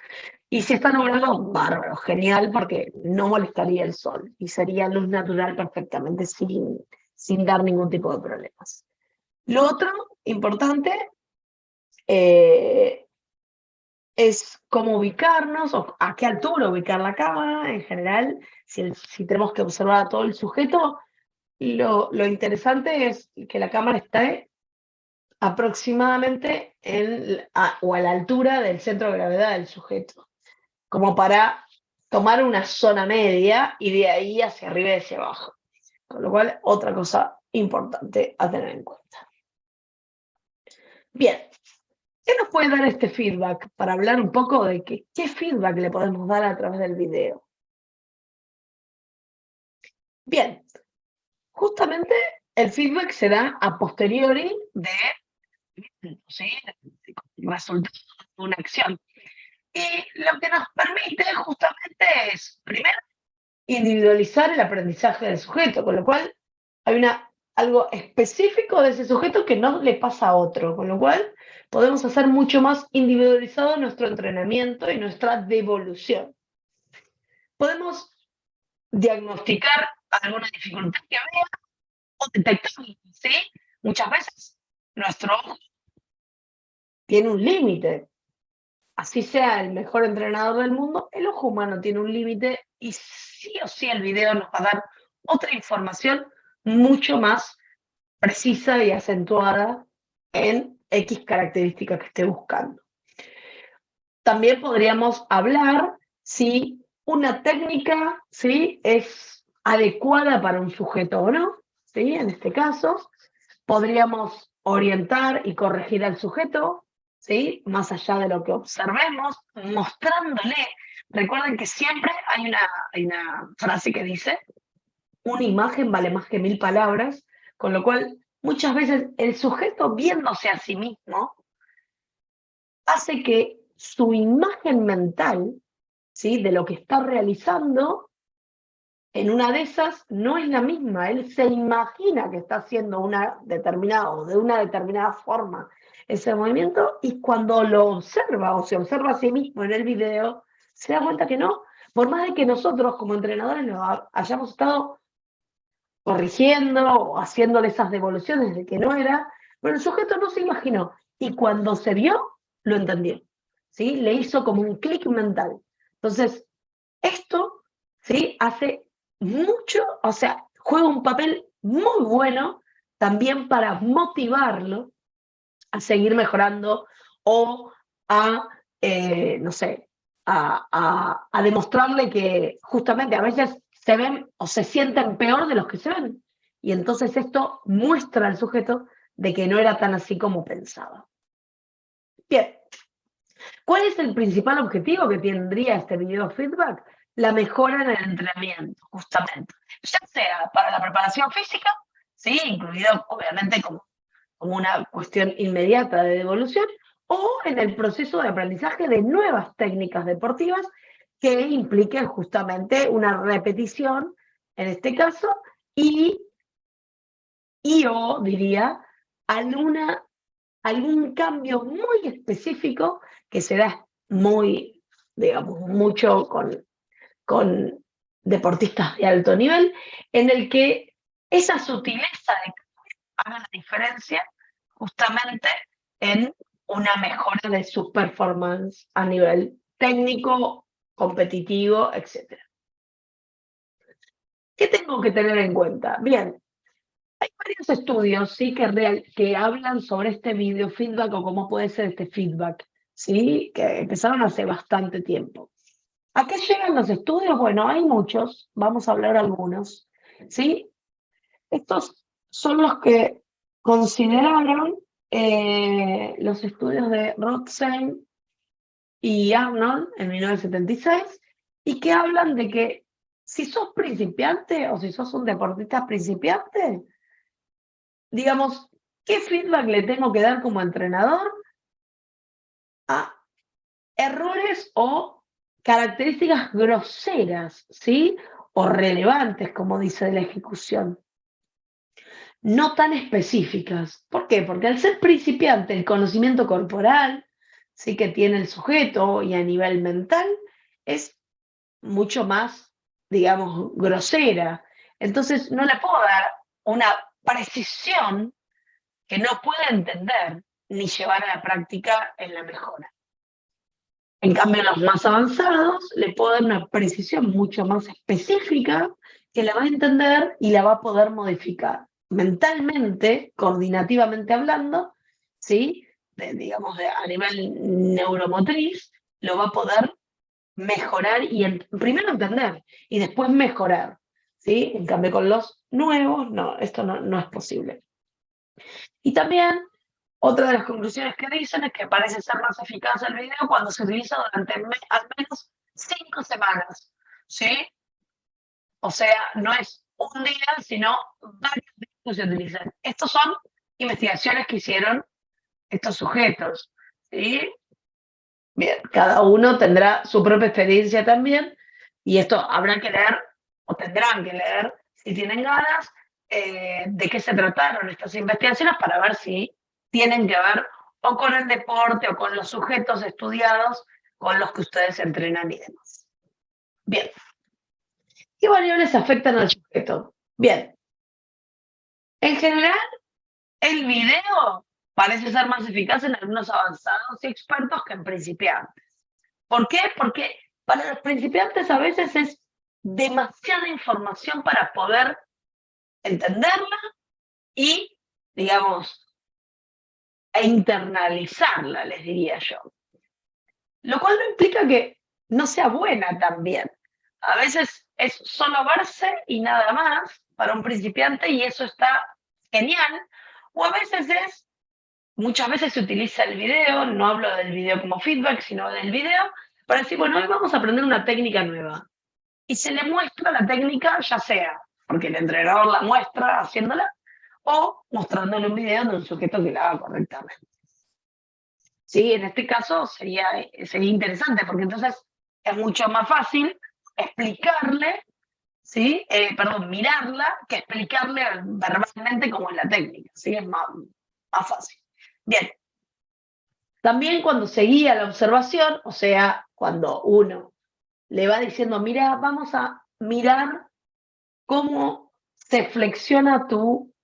Y si está nublado, bárbaro, genial, porque no molestaría el sol y sería luz natural perfectamente sin dar ningún tipo de problemas. Lo otro importante, eh, es cómo ubicarnos, o a qué altura ubicar la cámara en general, si tenemos que observar a todo el sujeto. Lo interesante es que la cámara esté aproximadamente o a la altura del centro de gravedad del sujeto, como para tomar una zona media y de ahí hacia arriba y hacia abajo. Con lo cual, otra cosa importante a tener en cuenta. Bien, ¿qué nos puede dar este feedback? Para hablar un poco de qué feedback le podemos dar a través del video. Bien, justamente el feedback se da a posteriori de, ¿sí?, resultado de una acción. Y lo que nos permite justamente es, primero, individualizar el aprendizaje del sujeto, con lo cual hay algo específico de ese sujeto que no le pasa a otro, con lo cual podemos hacer mucho más individualizado nuestro entrenamiento y nuestra devolución. Podemos diagnosticar alguna dificultad que vea o detectarla, ¿sí? Muchas veces nuestro ojo tiene un límite. Así sea el mejor entrenador del mundo, el ojo humano tiene un límite y sí o sí el video nos va a dar otra información mucho más precisa y acentuada en X características que esté buscando. También podríamos hablar si una técnica, ¿sí?, es adecuada para un sujeto o no, ¿sí? En este caso, podríamos orientar y corregir al sujeto, ¿sí?, más allá de lo que observemos, mostrándole. Recuerden que siempre hay una frase que dice: una imagen vale más que 1000 palabras, con lo cual muchas veces el sujeto viéndose a sí mismo hace que su imagen mental, ¿sí?, de lo que está realizando, en una de esas no es la misma. Él se imagina que está haciendo de una determinada forma ese movimiento, y cuando lo observa o se observa a sí mismo en el video, se da cuenta que no. Por más de que nosotros como entrenadores lo hayamos estado corrigiendo o haciéndole esas devoluciones de que no era, pero el sujeto no se imaginó. Y cuando se vio, lo entendió, ¿sí? Le hizo como un clic mental. Entonces, esto, ¿sí?, hace mucho, o sea, juega un papel muy bueno también para motivarlo a seguir mejorando o no sé, a demostrarle que justamente a veces se ven o se sienten peor de los que se ven. Y entonces esto muestra al sujeto de que no era tan así como pensaba. Bien, ¿cuál es el principal objetivo que tendría este video feedback? La mejora en el entrenamiento, justamente. Ya sea para la preparación física, ¿sí? Incluido obviamente como una cuestión inmediata de devolución, o en el proceso de aprendizaje de nuevas técnicas deportivas que impliquen justamente una repetición, en este caso, y o diría, algún cambio muy específico que se da muy, digamos, mucho con deportistas de alto nivel, en el que esa sutileza de haga la diferencia justamente en una mejora de su performance a nivel técnico, competitivo, etc. ¿Qué tengo que tener en cuenta? Bien, hay varios estudios ¿sí? que hablan sobre este video feedback o cómo puede ser este feedback, ¿sí? Que empezaron hace bastante tiempo. ¿A qué llegan los estudios? Bueno, hay muchos, vamos a hablar algunos, ¿sí? Estos son los que consideraron los estudios de Rothstein y Arnold en 1976 y que hablan de que si sos principiante o si sos un deportista principiante, digamos, ¿qué feedback le tengo que dar como entrenador a errores o características groseras, ¿sí? O relevantes, como dice de la ejecución? No tan específicas. ¿Por qué? Porque al ser principiante, el conocimiento corporal, sí que tiene el sujeto y a nivel mental, es mucho más, digamos, grosera. Entonces no le puedo dar una precisión que no pueda entender ni llevar a la práctica en la mejora. En cambio, los más avanzados le puedo dar una precisión mucho más específica que la va a entender y la va a poder modificar mentalmente, coordinativamente hablando, ¿sí? Digamos, a nivel neuromotriz, lo va a poder mejorar y primero entender y después mejorar, ¿sí? En cambio, con los nuevos, no, esto no es posible. Y también otra de las conclusiones que dicen es que parece ser más eficaz el video cuando se utiliza durante al menos 5 semanas, ¿sí? O sea, no es un día, sino varios días que se utilizan. Estos son investigaciones que hicieron estos sujetos, ¿sí? Bien, cada uno tendrá su propia experiencia también, y esto habrá que leer, o tendrán que leer, si tienen ganas, de qué se trataron estas investigaciones para ver si tienen que ver o con el deporte o con los sujetos estudiados con los que ustedes entrenan y demás. Bien, ¿qué variables afectan al sujeto? Bien, en general, el video parece ser más eficaz en algunos avanzados y expertos que en principiantes. ¿Por qué? Porque para los principiantes a veces es demasiada información para poder entenderla y, digamos, e internalizarla, les diría yo. Lo cual no implica que no sea buena también. A veces es solo verse y nada más para un principiante y eso está genial. O a veces muchas veces se utiliza el video, no hablo del video como feedback, sino del video, para decir, bueno, hoy vamos a aprender una técnica nueva. Y se le muestra la técnica, ya sea porque el entrenador la muestra haciéndola, o mostrándole un video de un sujeto que la haga correctamente. Sí, en este caso sería interesante, porque entonces es mucho más fácil explicarle, ¿sí? Mirarla, que explicarle verbalmente cómo es la técnica, ¿sí? Es más fácil. Bien, también cuando se guía la observación, o sea, cuando uno le va diciendo, mira, vamos a mirar cómo se flexiona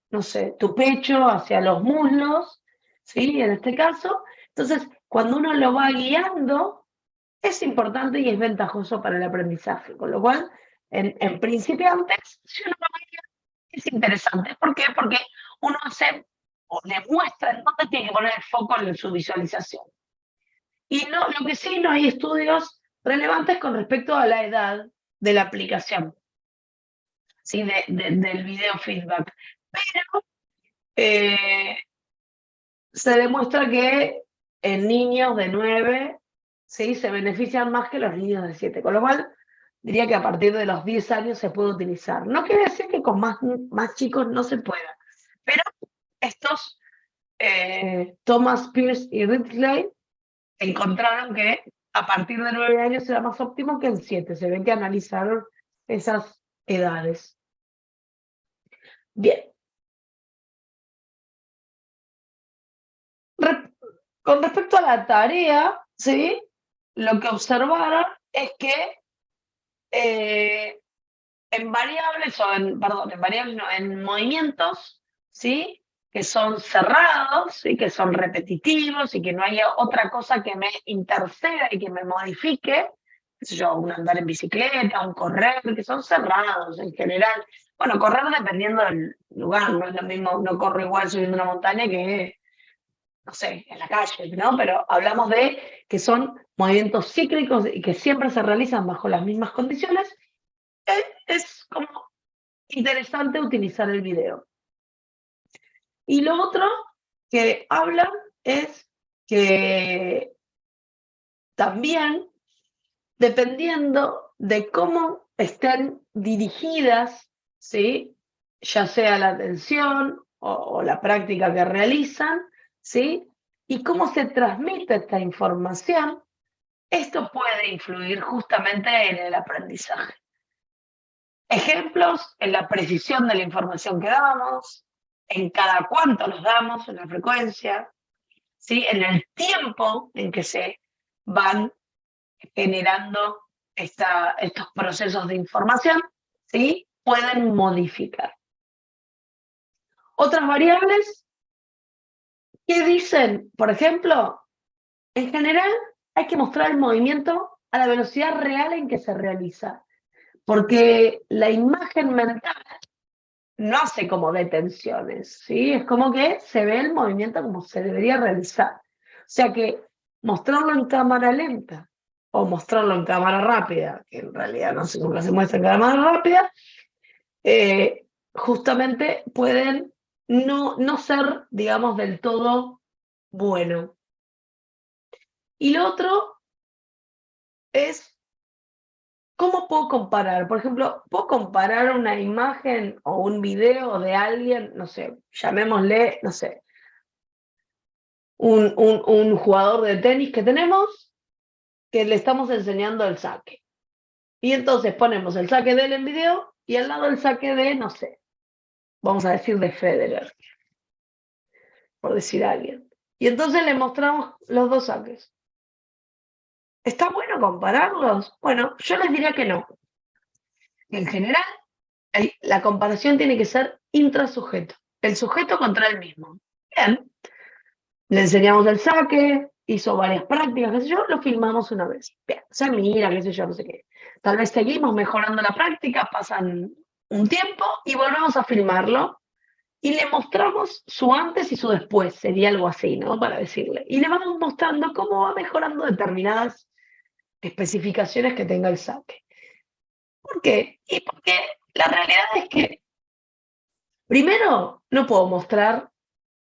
no sé, tu pecho hacia los muslos, ¿sí? En este caso. Entonces, cuando uno lo va guiando, es importante y es ventajoso para el aprendizaje. Con lo cual, en principiantes, si uno lo guía, es interesante. ¿Por qué? Porque uno hace o le muestra en dónde tiene que poner el foco en su visualización. Y lo que sí, no hay estudios relevantes con respecto a la edad de la aplicación. ¿sí? Del video feedback. Pero se demuestra que en niños de 9, ¿sí? Se benefician más que los niños de 7, con lo cual diría que a partir de los 10 años se puede utilizar. No quiere decir que con más chicos no se pueda, pero estos Thomas Pierce y Ridley encontraron que a partir de 9 años era más óptimo que en 7. Se ven que analizaron esas edades. Bien. Con respecto a la tarea, ¿sí? Lo que observaron es que eh, en variables, perdón, en variables no, en movimientos, ¿sí? Que son cerrados y que son repetitivos y que no haya otra cosa que me interceda y que me modifique, qué sé yo, un andar en bicicleta, un correr, que son cerrados en general. Bueno, correr dependiendo del lugar, no es lo mismo, no corro igual subiendo una montaña que, no sé, en la calle, ¿no? Pero hablamos de que son movimientos cíclicos y que siempre se realizan bajo las mismas condiciones. Es como interesante utilizar el video. Y lo otro que hablan es que también, dependiendo de cómo estén dirigidas, ¿sí? Ya sea la atención o la práctica que realizan, ¿sí? Y cómo se transmite esta información, esto puede influir justamente en el aprendizaje. Ejemplos en la precisión de la información que damos, en cada cuánto nos damos, en la frecuencia, ¿sí? En el tiempo en que se van generando estos procesos de información, ¿sí? Pueden modificar. Otras variables que dicen, por ejemplo, en general hay que mostrar el movimiento a la velocidad real en que se realiza, porque la imagen mental no hace como detenciones, ¿sí? Es como que se ve el movimiento como se debería realizar. O sea que mostrarlo en cámara lenta o mostrarlo en cámara rápida, que en realidad no sé nunca se muestra en cámara rápida, justamente pueden no ser, digamos, del todo bueno. Y lo otro es, ¿cómo puedo comparar? Por ejemplo, ¿puedo comparar una imagen o un video de alguien, no sé, llamémosle, no sé, un jugador de tenis que tenemos, que le estamos enseñando el saque? Y entonces ponemos el saque de él en video y al lado el saque de, no sé, vamos a decir de Federer, por decir a alguien. Y entonces le mostramos los dos saques. ¿Está bueno compararlos? Bueno, yo les diría que no. En general, la comparación tiene que ser intrasujeto, el sujeto contra el mismo. Bien, le enseñamos el saque, hizo varias prácticas, qué sé yo, lo filmamos una vez. Bien, se mira, qué sé yo, no sé qué. Tal vez seguimos mejorando la práctica, pasan un tiempo y volvemos a filmarlo y le mostramos su antes y su después, sería algo así, ¿no? Para decirle. Y le vamos mostrando cómo va mejorando determinadas especificaciones que tenga el saque. ¿Por qué? Y porque la realidad es que, primero, no puedo mostrar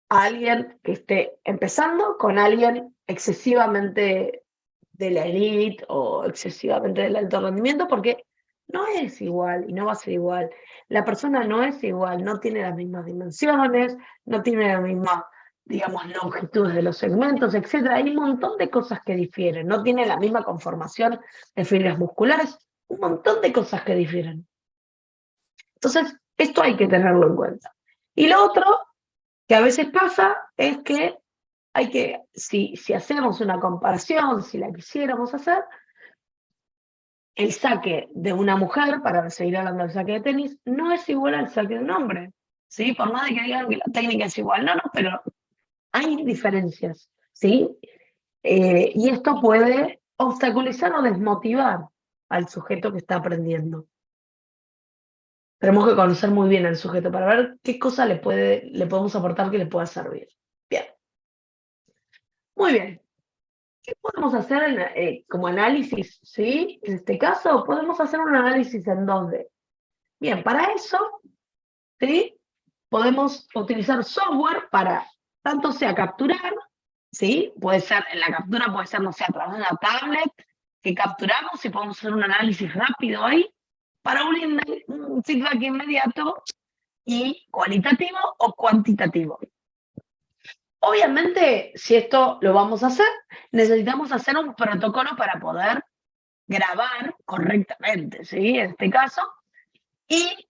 a alguien que esté empezando con alguien excesivamente de la elite o excesivamente del alto rendimiento, porque no es igual y no va a ser igual. La persona no es igual, no tiene las mismas dimensiones, no tiene la misma, digamos, longitudes de los segmentos, etcétera. Hay un montón de cosas que difieren, no tiene la misma conformación de fibras musculares, un montón de cosas que difieren. Entonces, esto hay que tenerlo en cuenta. Y lo otro que a veces pasa es que si hacemos una comparación, si la quisiéramos hacer, el saque de una mujer, para seguir hablando del saque de tenis, no es igual al saque de un hombre, ¿sí? Por más de que digan que la técnica es igual, no, pero hay diferencias, ¿sí? Y esto puede obstaculizar o desmotivar al sujeto que está aprendiendo. Tenemos que conocer muy bien al sujeto para ver qué cosa le podemos aportar que le pueda servir. Bien, muy bien. ¿Qué podemos hacer como análisis? ¿Sí? En este caso, podemos hacer un análisis en 2D. Bien, para eso, ¿sí? Podemos utilizar software para tanto sea capturar, ¿sí? Puede ser, en la captura puede ser, no sé, a través de una tablet que capturamos y podemos hacer un análisis rápido ahí para un feedback inmediato y cualitativo o cuantitativo. Obviamente, si esto lo vamos a hacer, necesitamos hacer un protocolo para poder grabar correctamente, ¿sí? En este caso, y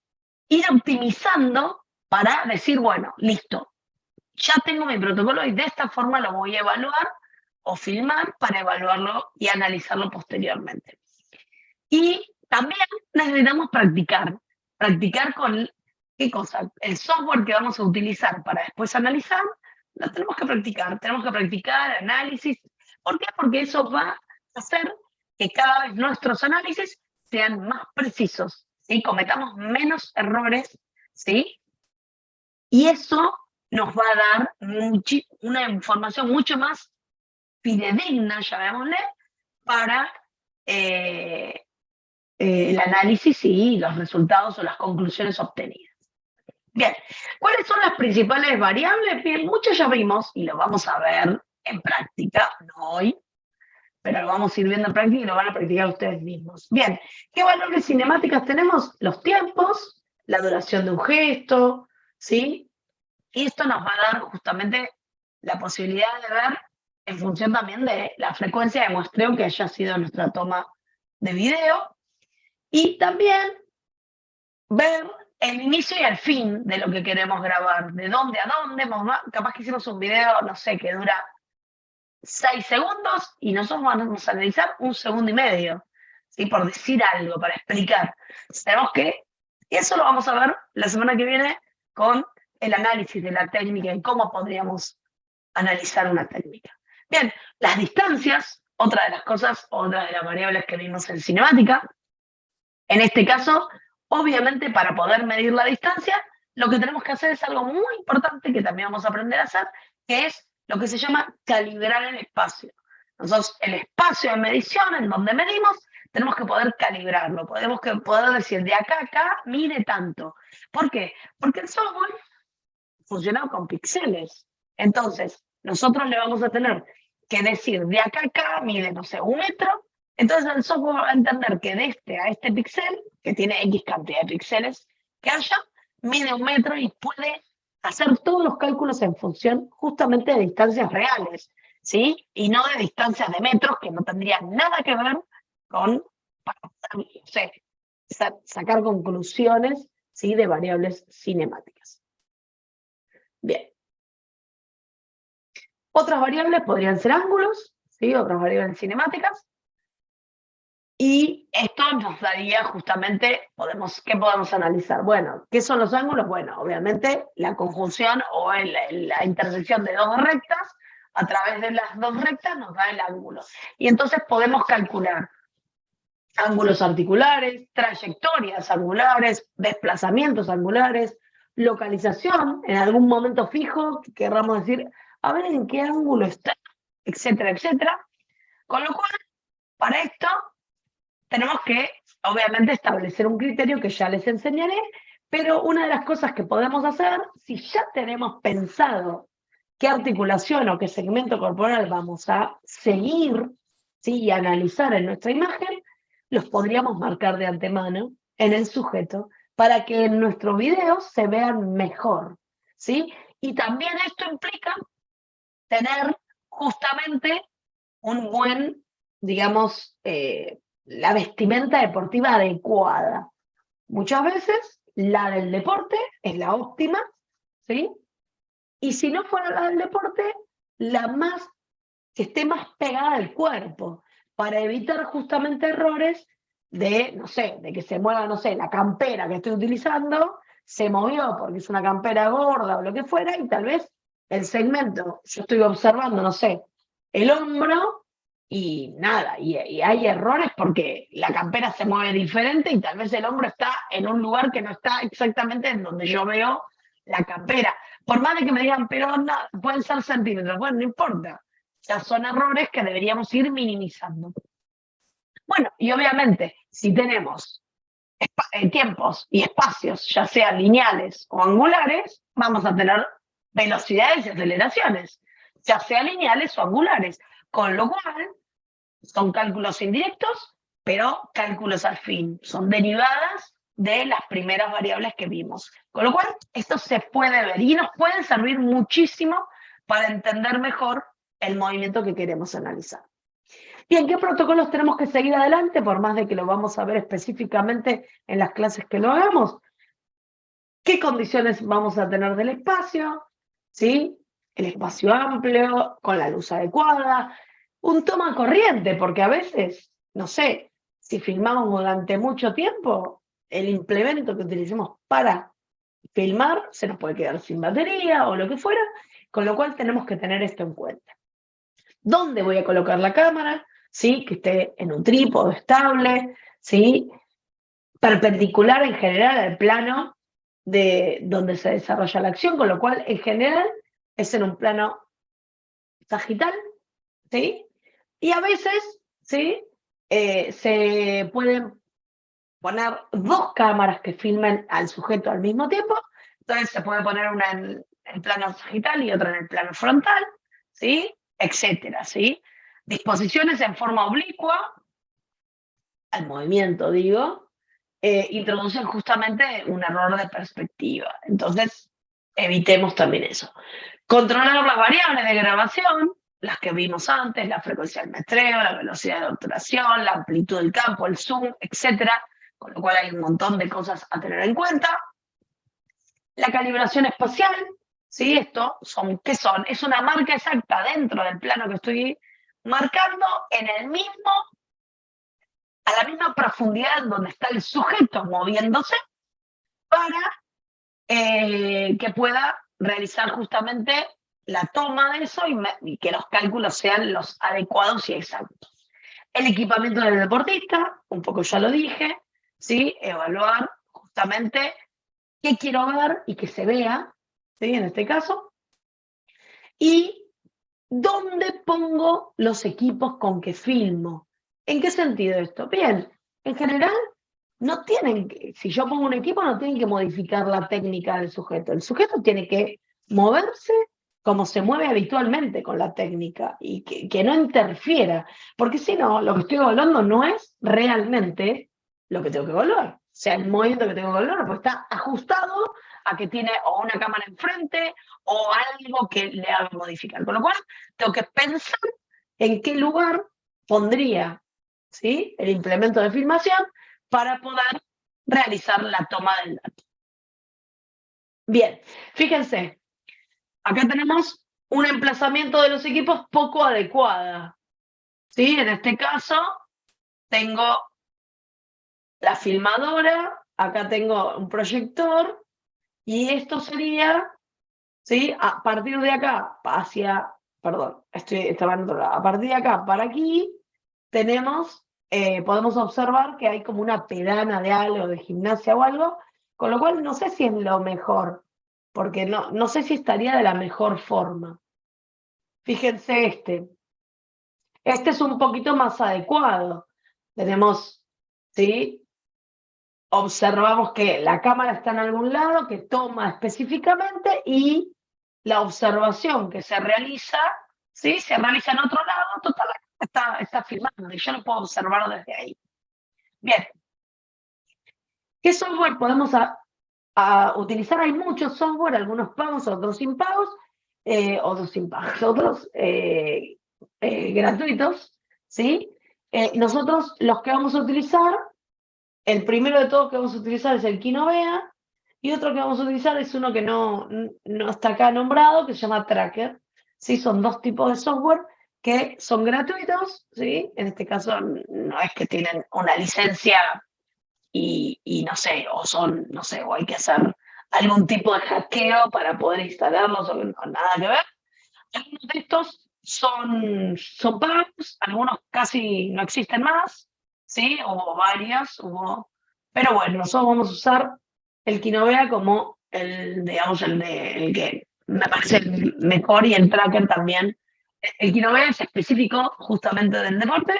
ir optimizando para decir, bueno, listo, ya tengo mi protocolo y de esta forma lo voy a evaluar o filmar para evaluarlo y analizarlo posteriormente. Y también necesitamos practicar con, ¿qué cosa? El software que vamos a utilizar para después analizar, lo tenemos que practicar análisis. ¿Por qué? Porque eso va a hacer que cada vez nuestros análisis sean más precisos, ¿sí? Cometamos menos errores, ¿sí? Y eso nos va a dar una información mucho más fidedigna, llamémosle, para eh, el análisis y los resultados o las conclusiones obtenidas. Bien, ¿cuáles son las principales variables? Bien, muchas ya vimos y lo vamos a ver en práctica, no hoy, pero lo vamos a ir viendo en práctica y lo van a practicar ustedes mismos. Bien, ¿qué valores cinemáticas tenemos? Los tiempos, la duración de un gesto, ¿sí? Y esto nos va a dar justamente la posibilidad de ver en función también de la frecuencia de muestreo que haya sido nuestra toma de video y también ver el inicio y el fin de lo que queremos grabar, de dónde a dónde, capaz que hicimos un video, no sé, que dura 6 segundos y nosotros vamos a analizar 1,5 segundos, ¿sí? Por decir algo, para explicar. Tenemos que, y eso lo vamos a ver la semana que viene con el análisis de la técnica y cómo podríamos analizar una técnica. Bien, las distancias, otra de las cosas, otra de las variables que vimos en cinemática. En este caso, obviamente, para poder medir la distancia, lo que tenemos que hacer es algo muy importante que también vamos a aprender a hacer, que es lo que se llama calibrar el espacio. Nosotros, el espacio de medición en donde medimos, tenemos que poder calibrarlo. Poder decir, de acá a acá, mide tanto. ¿Por qué? Porque el software funciona con píxeles. Entonces, nosotros le vamos a tener que decir, de acá a acá, mide, no sé, 1 metro. Entonces el software va a entender que de este a este píxel, que tiene X cantidad de píxeles que haya, mide 1 metro y puede hacer todos los cálculos en función justamente de distancias reales, ¿sí? Y no de distancias de metros que no tendrían nada que ver con, para poder, no sé, sacar conclusiones, ¿sí? De variables cinemáticas. Bien. Otras variables podrían ser ángulos, ¿sí? Otras variables cinemáticas. Y esto nos daría justamente, ¿qué podemos analizar? Bueno, ¿qué son los ángulos? Bueno, obviamente la conjunción o la intersección de dos rectas, a través de las dos rectas nos da el ángulo. Y entonces podemos calcular ángulos articulares, trayectorias angulares, desplazamientos angulares, localización en algún momento fijo, que querramos decir, a ver en qué ángulo está, etcétera, etcétera. Con lo cual, para esto, tenemos que, obviamente, establecer un criterio que ya les enseñaré, pero una de las cosas que podemos hacer, si ya tenemos pensado qué articulación o qué segmento corporal vamos a seguir, ¿sí? Y analizar en nuestra imagen, los podríamos marcar de antemano en el sujeto para que en nuestros videos se vean mejor, ¿sí? Y también esto implica tener justamente un buen, digamos, la vestimenta deportiva adecuada. Muchas veces la del deporte es la óptima, ¿sí? Y si no fuera la del deporte, la más que esté más pegada al cuerpo, para evitar justamente errores de, no sé, de que se mueva, no sé, la campera que estoy utilizando, se movió porque es una campera gorda o lo que fuera, y tal vez el segmento, yo estoy observando, no sé, el hombro, y nada, y hay errores porque la campera se mueve diferente y tal vez el hombro está en un lugar que no está exactamente en donde yo veo la campera. Por más de que me digan, pero no, pueden ser centímetros, bueno, no importa. Ya son errores que deberíamos ir minimizando. Bueno, y obviamente, si tenemos tiempos y espacios, ya sean lineales o angulares, vamos a tener velocidades y aceleraciones, ya sean lineales o angulares. Con lo cual, son cálculos indirectos, pero cálculos al fin. Son derivadas de las primeras variables que vimos. Con lo cual, esto se puede ver y nos puede servir muchísimo para entender mejor el movimiento que queremos analizar. Bien, ¿qué protocolos tenemos que seguir adelante? Por más de que lo vamos a ver específicamente en las clases que lo hagamos. ¿Qué condiciones vamos a tener del espacio? ¿Sí? El espacio amplio, con la luz adecuada, un toma corriente, porque a veces, no sé, si filmamos durante mucho tiempo, el implemento que utilicemos para filmar se nos puede quedar sin batería o lo que fuera, con lo cual tenemos que tener esto en cuenta. ¿Dónde voy a colocar la cámara? ¿Sí? Que esté en un trípode estable, ¿sí? Perpendicular en general al plano de donde se desarrolla la acción, con lo cual en general es en un plano sagital, ¿sí? Y a veces, ¿sí? Se pueden poner dos cámaras que filmen al sujeto al mismo tiempo, entonces se puede poner una en plano sagital y otra en el plano frontal, ¿sí? Etcétera, ¿sí? Disposiciones en forma oblicua, al movimiento, digo, introducen justamente un error de perspectiva. Entonces, evitemos también eso. Controlar las variables de grabación, las que vimos antes, la frecuencia del metreo, la velocidad de obturación, la amplitud del campo, el zoom, etc. Con lo cual hay un montón de cosas a tener en cuenta. La calibración espacial, ¿sí? Esto son, ¿qué son? Es una marca exacta dentro del plano que estoy marcando en el mismo, a la misma profundidad donde está el sujeto moviéndose para que pueda realizar justamente la toma de eso y que los cálculos sean los adecuados y exactos. El equipamiento del deportista, un poco ya lo dije, ¿sí? Evaluar justamente qué quiero ver y que se vea, ¿sí? En este caso. Y dónde pongo los equipos con que filmo. ¿En qué sentido esto? Bien, en general no tienen que, si yo pongo un equipo, no tienen que modificar la técnica del sujeto. El sujeto tiene que moverse como se mueve habitualmente con la técnica y que no interfiera, porque si no, lo que estoy evaluando no es realmente lo que tengo que evaluar. O sea, el movimiento que tengo que evaluar pues está ajustado a que tiene o una cámara enfrente o algo que le haga modificar. Con lo cual, tengo que pensar en qué lugar pondría, ¿sí?, el implemento de filmación para poder realizar la toma del dato. Bien, fíjense, acá tenemos un emplazamiento de los equipos poco adecuada, ¿sí? En este caso, tengo la filmadora, acá tengo un proyector, y esto sería, ¿sí? A partir de acá hacia, perdón, estaba en otro lado, a partir de acá para aquí, tenemos, podemos observar que hay como una pedana de algo, de gimnasia o algo, con lo cual no sé si es lo mejor, porque no sé si estaría de la mejor forma. Fíjense este es un poquito más adecuado. Tenemos, ¿sí? Observamos que la cámara está en algún lado, que toma específicamente, y la observación que se realiza, ¿sí?, se realiza en otro lado, total, está filmando y yo lo puedo observar desde ahí. Bien, ¿qué software podemos utilizar? Hay muchos software, algunos pagos, otros sin pagos, otros sin pagos, otros gratuitos, ¿sí? Nosotros los que vamos a utilizar, el primero de todos que vamos a utilizar es el Kinovea, y otro que vamos a utilizar es uno que no está acá nombrado, que se llama Tracker. ¿Sí? Son dos tipos de software que son gratuitos, ¿sí? En este caso no es que tienen una licencia y no sé, o son, no sé, o hay que hacer algún tipo de hackeo para poder instalarlos, o no, nada que ver. Algunos de estos son pagos, algunos casi no existen más, ¿sí? Hubo varias, pero bueno, nosotros vamos a usar el Kinovea como digamos, el que me parece el mejor, y el Tracker también. El Kinovea es específico justamente del deporte,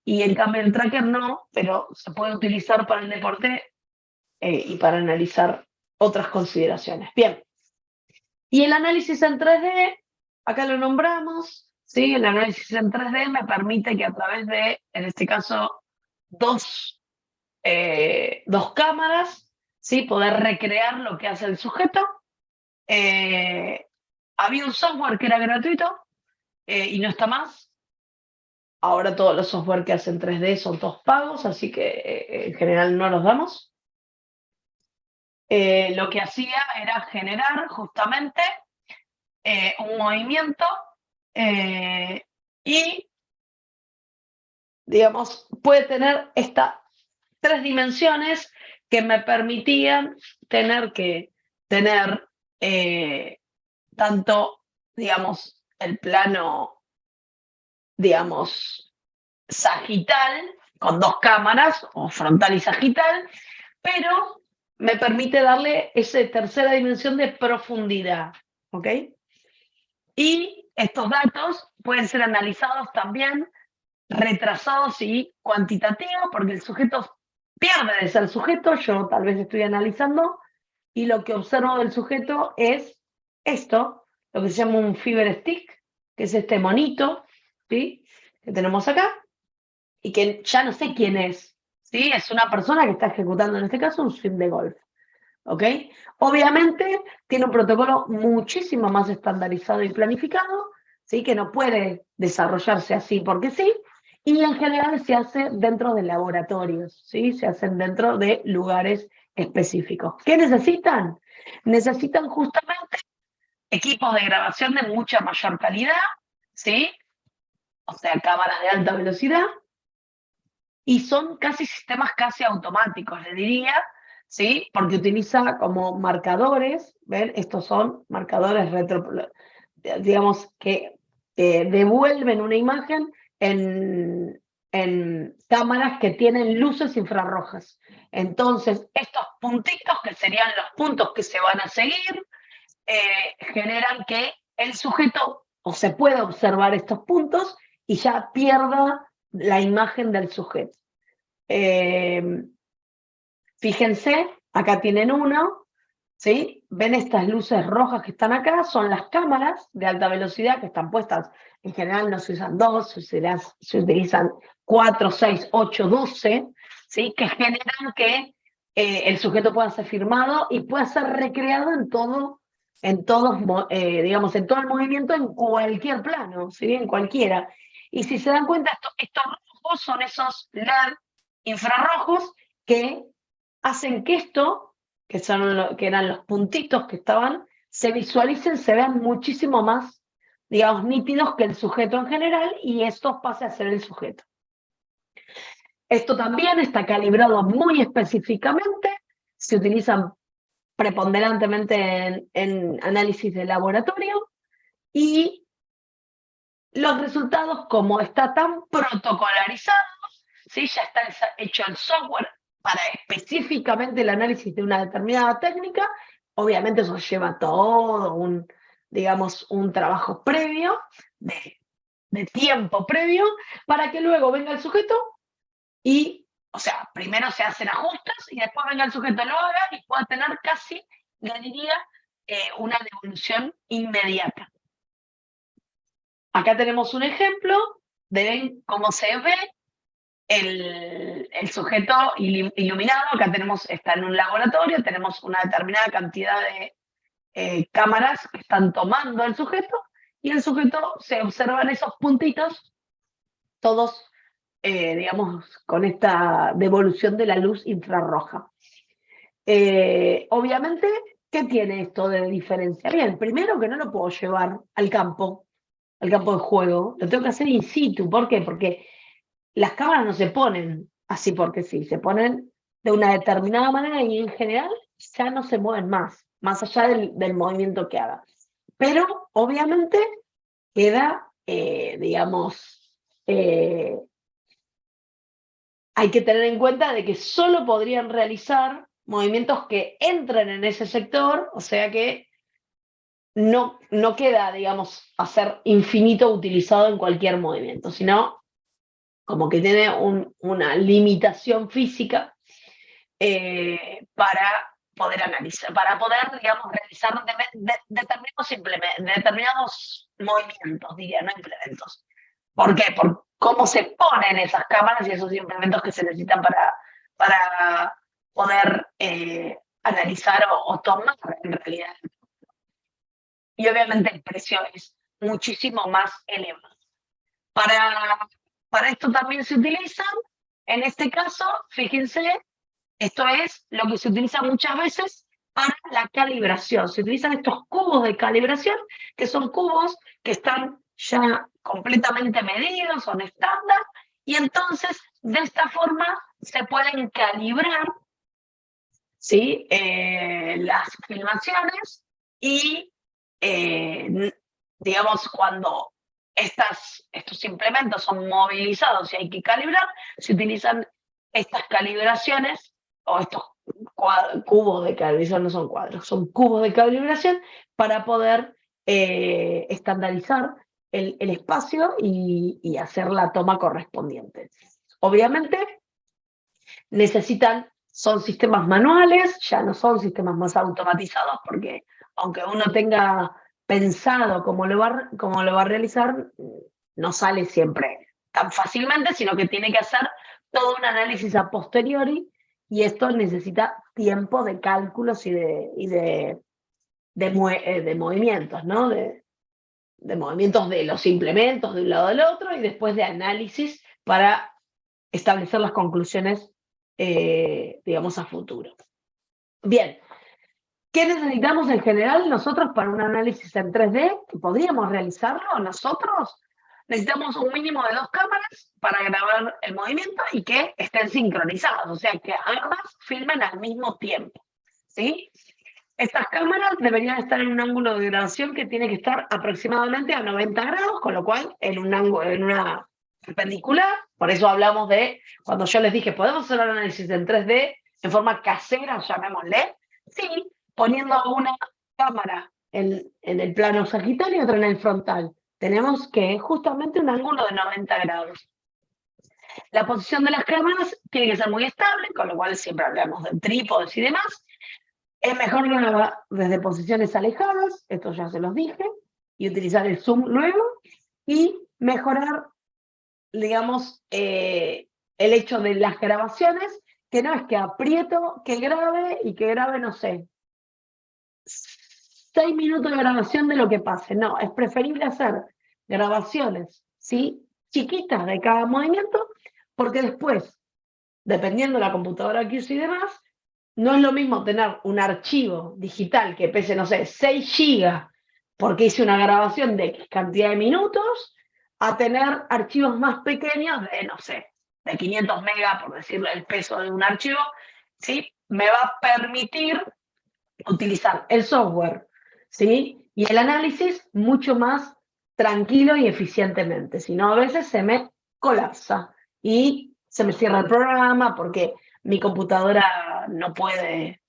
y en cambio el Tracker no, pero se puede utilizar para el deporte y para analizar otras consideraciones. Bien, y el análisis en 3D, acá lo nombramos, ¿sí? El análisis en 3D me permite que a través de, en este caso, dos cámaras, ¿sí? Poder recrear lo que hace el sujeto. Había un software que era gratuito y no está más. Ahora todos los software que hacen 3D son todos pagos, así que en general no los damos. Lo que hacía era generar justamente un movimiento y, digamos, puede tener estas 3 dimensiones que me permitían tener tanto, digamos, el plano, digamos, sagital, con 2 cámaras, o frontal y sagital, pero me permite darle esa tercera dimensión de profundidad, ¿ok? Y estos datos pueden ser analizados también, retrasados y cuantitativos, porque el sujeto pierde de ser sujeto. Yo tal vez estoy analizando y lo que observo del sujeto es esto, lo que se llama un fiber stick, que es este monito, ¿sí? Que tenemos acá, y que ya no sé quién es, ¿sí? Es una persona que está ejecutando, en este caso, un swing de golf, ¿ok? Obviamente tiene un protocolo muchísimo más estandarizado y planificado, ¿sí? Que no puede desarrollarse así porque sí, y en general se hace dentro de laboratorios, ¿sí? Se hacen dentro de lugares específicos. ¿Qué necesitan? Necesitan justamente equipos de grabación de mucha mayor calidad, ¿sí? O sea, cámaras de alta velocidad, y son casi sistemas casi automáticos, le diría, ¿sí? Porque utiliza como marcadores, ¿ven? Estos son marcadores digamos, que devuelven una imagen en cámaras que tienen luces infrarrojas. Entonces, estos puntitos, que serían los puntos que se van a seguir, generan que el sujeto, o se pueda observar estos puntos y ya pierda la imagen del sujeto. Fíjense, acá tienen uno, ¿sí? Ven estas luces rojas que están acá, son las cámaras de alta velocidad que están puestas. En general no se usan 2, se utilizan 4, 6, 8, 12, ¿sí? Que generan que el sujeto pueda ser filmado y pueda ser recreado digamos, en todo el movimiento, en cualquier plano, ¿sí? En cualquiera. Y si se dan cuenta, estos rojos son esos LED infrarrojos que hacen que esto, que eran los puntitos que estaban, se visualicen, se vean muchísimo más, digamos, nítidos que el sujeto en general, y esto pase a ser el sujeto. Esto también está calibrado muy específicamente, se utilizan preponderantemente en análisis de laboratorio, y los resultados, como está tan protocolarizado, ¿sí? Ya está hecho el software para específicamente el análisis de una determinada técnica. Obviamente eso lleva todo digamos, un trabajo previo, de tiempo previo, para que luego venga el sujeto y, o sea, primero se hacen ajustes y después venga el sujeto, lo haga y pueda tener casi, le diría, una devolución inmediata. Acá tenemos un ejemplo de cómo se ve el sujeto iluminado. Acá está en un laboratorio, tenemos una determinada cantidad de cámaras que están tomando al sujeto, y el sujeto, se observan esos puntitos, todos, digamos, con esta devolución de la luz infrarroja. Obviamente, ¿qué tiene esto de diferencia? Bien, primero que no lo puedo llevar al campo de juego, lo tengo que hacer in situ. ¿Por qué? Porque las cámaras no se ponen así porque sí, se ponen de una determinada manera y en general ya no se mueven más allá del movimiento que haga. Pero obviamente queda, digamos, hay que tener en cuenta de que solo podrían realizar movimientos que entren en ese sector, o sea que no queda, digamos, a ser infinito utilizado en cualquier movimiento, sino como que tiene una limitación física. para poder analizar, para poder, digamos, realizar determinados movimientos, diría, no implementos. ¿Por qué? Por cómo se ponen esas cámaras y esos implementos que se necesitan para poder analizar o tomar en realidad. Y obviamente el precio es muchísimo más elevado. Para esto también se utilizan, en este caso, fíjense, esto es lo que se utiliza muchas veces para la calibración. Se utilizan estos cubos de calibración, que son cubos que están ya completamente medidos, son estándar, y entonces de esta forma se pueden calibrar, ¿sí? Las filmaciones y, digamos, cuando estos implementos son movilizados y hay que calibrar, se utilizan estas calibraciones o estos cubos de calibración, no son cuadros, son cubos de calibración para poder estandarizar el espacio y hacer la toma correspondiente. Obviamente son sistemas manuales, ya no son sistemas más automatizados, porque aunque uno tenga pensado cómo lo va a realizar, no sale siempre tan fácilmente, sino que tiene que hacer todo un análisis a posteriori, y esto necesita tiempo de cálculos y de movimientos, ¿no? De movimientos de los implementos de un lado al otro y después de análisis para establecer las conclusiones, digamos, a futuro. Bien, ¿qué necesitamos en general nosotros para un análisis en 3D? ¿Que podríamos realizarlo nosotros? Necesitamos un mínimo de 2 cámaras para grabar el movimiento y que estén sincronizadas, o sea, que ambas filmen al mismo tiempo, ¿sí? Estas cámaras deberían estar en un ángulo de grabación que tiene que estar aproximadamente a 90 grados, con lo cual en una perpendicular. Por eso hablamos de, cuando yo les dije, ¿podemos hacer un análisis en 3D en forma casera, llamémosle? Sí, poniendo una cámara en el plano sagital y otra en el frontal. Tenemos que justamente un ángulo de 90 grados. La posición de las cámaras tiene que ser muy estable, con lo cual siempre hablamos de trípodes y demás. Es mejor grabar desde posiciones alejadas, esto ya se los dije, y utilizar el zoom luego, y mejorar, digamos, el hecho de las grabaciones, que no es que aprieto, que grabe, no sé, 6 minutos de grabación de lo que pase. No, es preferible hacer grabaciones, ¿sí? Chiquitas de cada movimiento, porque después, dependiendo de la computadora que use y demás, no es lo mismo tener un archivo digital que pese, no sé, 6 gigas, porque hice una grabación de X cantidad de minutos, a tener archivos más pequeños de, no sé, de 500 megas, por decirle el peso de un archivo, ¿sí? Me va a permitir utilizar el software, ¿sí? Y el análisis mucho más tranquilo y eficientemente. Si no, a veces se me colapsa y se me cierra el programa porque mi computadora no puede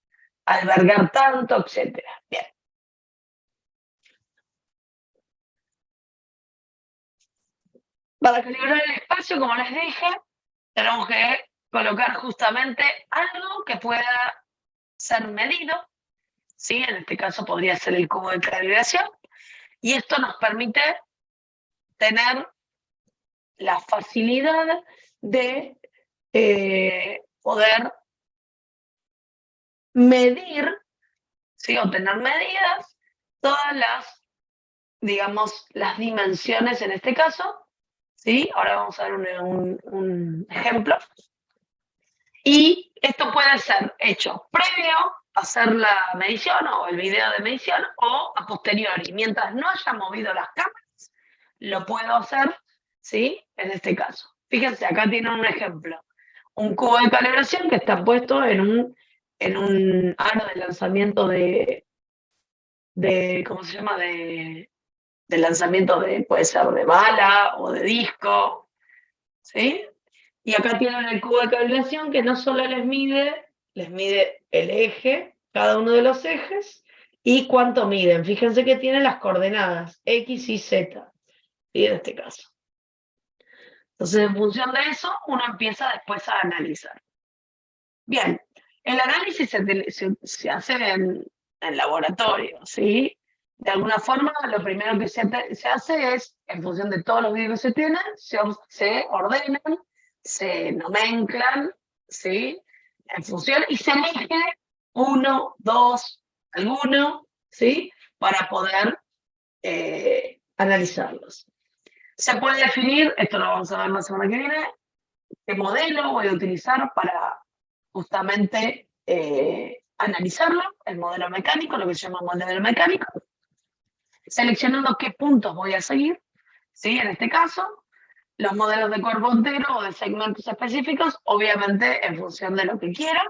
albergar tanto, etcétera. Bien. Para calibrar el espacio, como les dije, tenemos que colocar justamente algo que pueda ser medido, ¿sí? En este caso podría ser el cubo de calibración, y esto nos permite tener la facilidad de poder medir, ¿sí? O tener medidas todas las, digamos, las dimensiones en este caso, ¿sí? Ahora vamos a ver un ejemplo. Y esto puede ser hecho previo a hacer la medición o el video de medición, o a posteriori. Mientras no haya movido las cámaras, lo puedo hacer, ¿sí? En este caso. Fíjense, acá tienen un ejemplo. Un cubo de calibración que está puesto en un aro de lanzamiento ¿cómo se llama? De lanzamiento puede ser de bala o de disco, ¿sí? Y acá tienen el cubo de calibración que no solo les mide el eje, cada uno de los ejes, y cuánto miden. Fíjense que tiene las coordenadas X y Z, ¿sí? En este caso. Entonces, en función de eso, uno empieza después a analizar. Bien, El análisis se hace en laboratorio, ¿sí? De alguna forma, lo primero que se hace es, en función de todos los videos que se tienen, se ordenan, se nomenclan, ¿sí? En función, y se elige uno, dos, alguno, ¿sí? Para poder analizarlos. Se puede definir, esto lo vamos a ver la semana que viene, qué modelo voy a utilizar para justamente analizarlo, el modelo mecánico, lo que se llama modelo mecánico, seleccionando qué puntos voy a seguir, ¿sí? En este caso, los modelos de cuerpo entero o de segmentos específicos, obviamente en función de lo que quiero,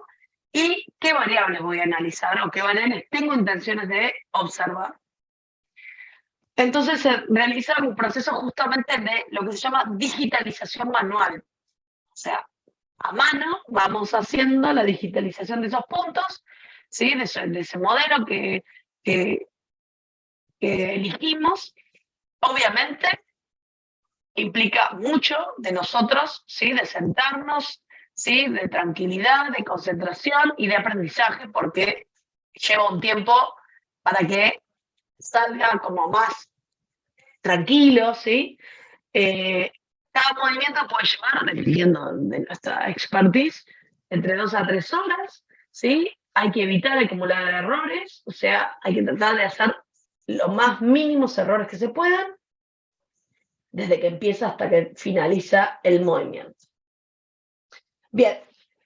y qué variables voy a analizar o qué variables tengo intenciones de observar. Entonces se realiza un proceso justamente de lo que se llama digitalización manual. O sea, a mano vamos haciendo la digitalización de esos puntos, ¿sí? De ese modelo que, que elegimos. Obviamente implica mucho de nosotros, ¿sí? De sentarnos, ¿sí? De tranquilidad, de concentración y de aprendizaje, porque lleva un tiempo para que salga como más tranquilo, ¿sí? Eh, Cada movimiento puede llevar, dependiendo de nuestra expertise, entre 2 a 3 horas, ¿sí? Hay que evitar acumular errores, o sea, hay que tratar de hacer los más mínimos errores que se puedan, desde que empieza hasta que finaliza el movimiento. Bien,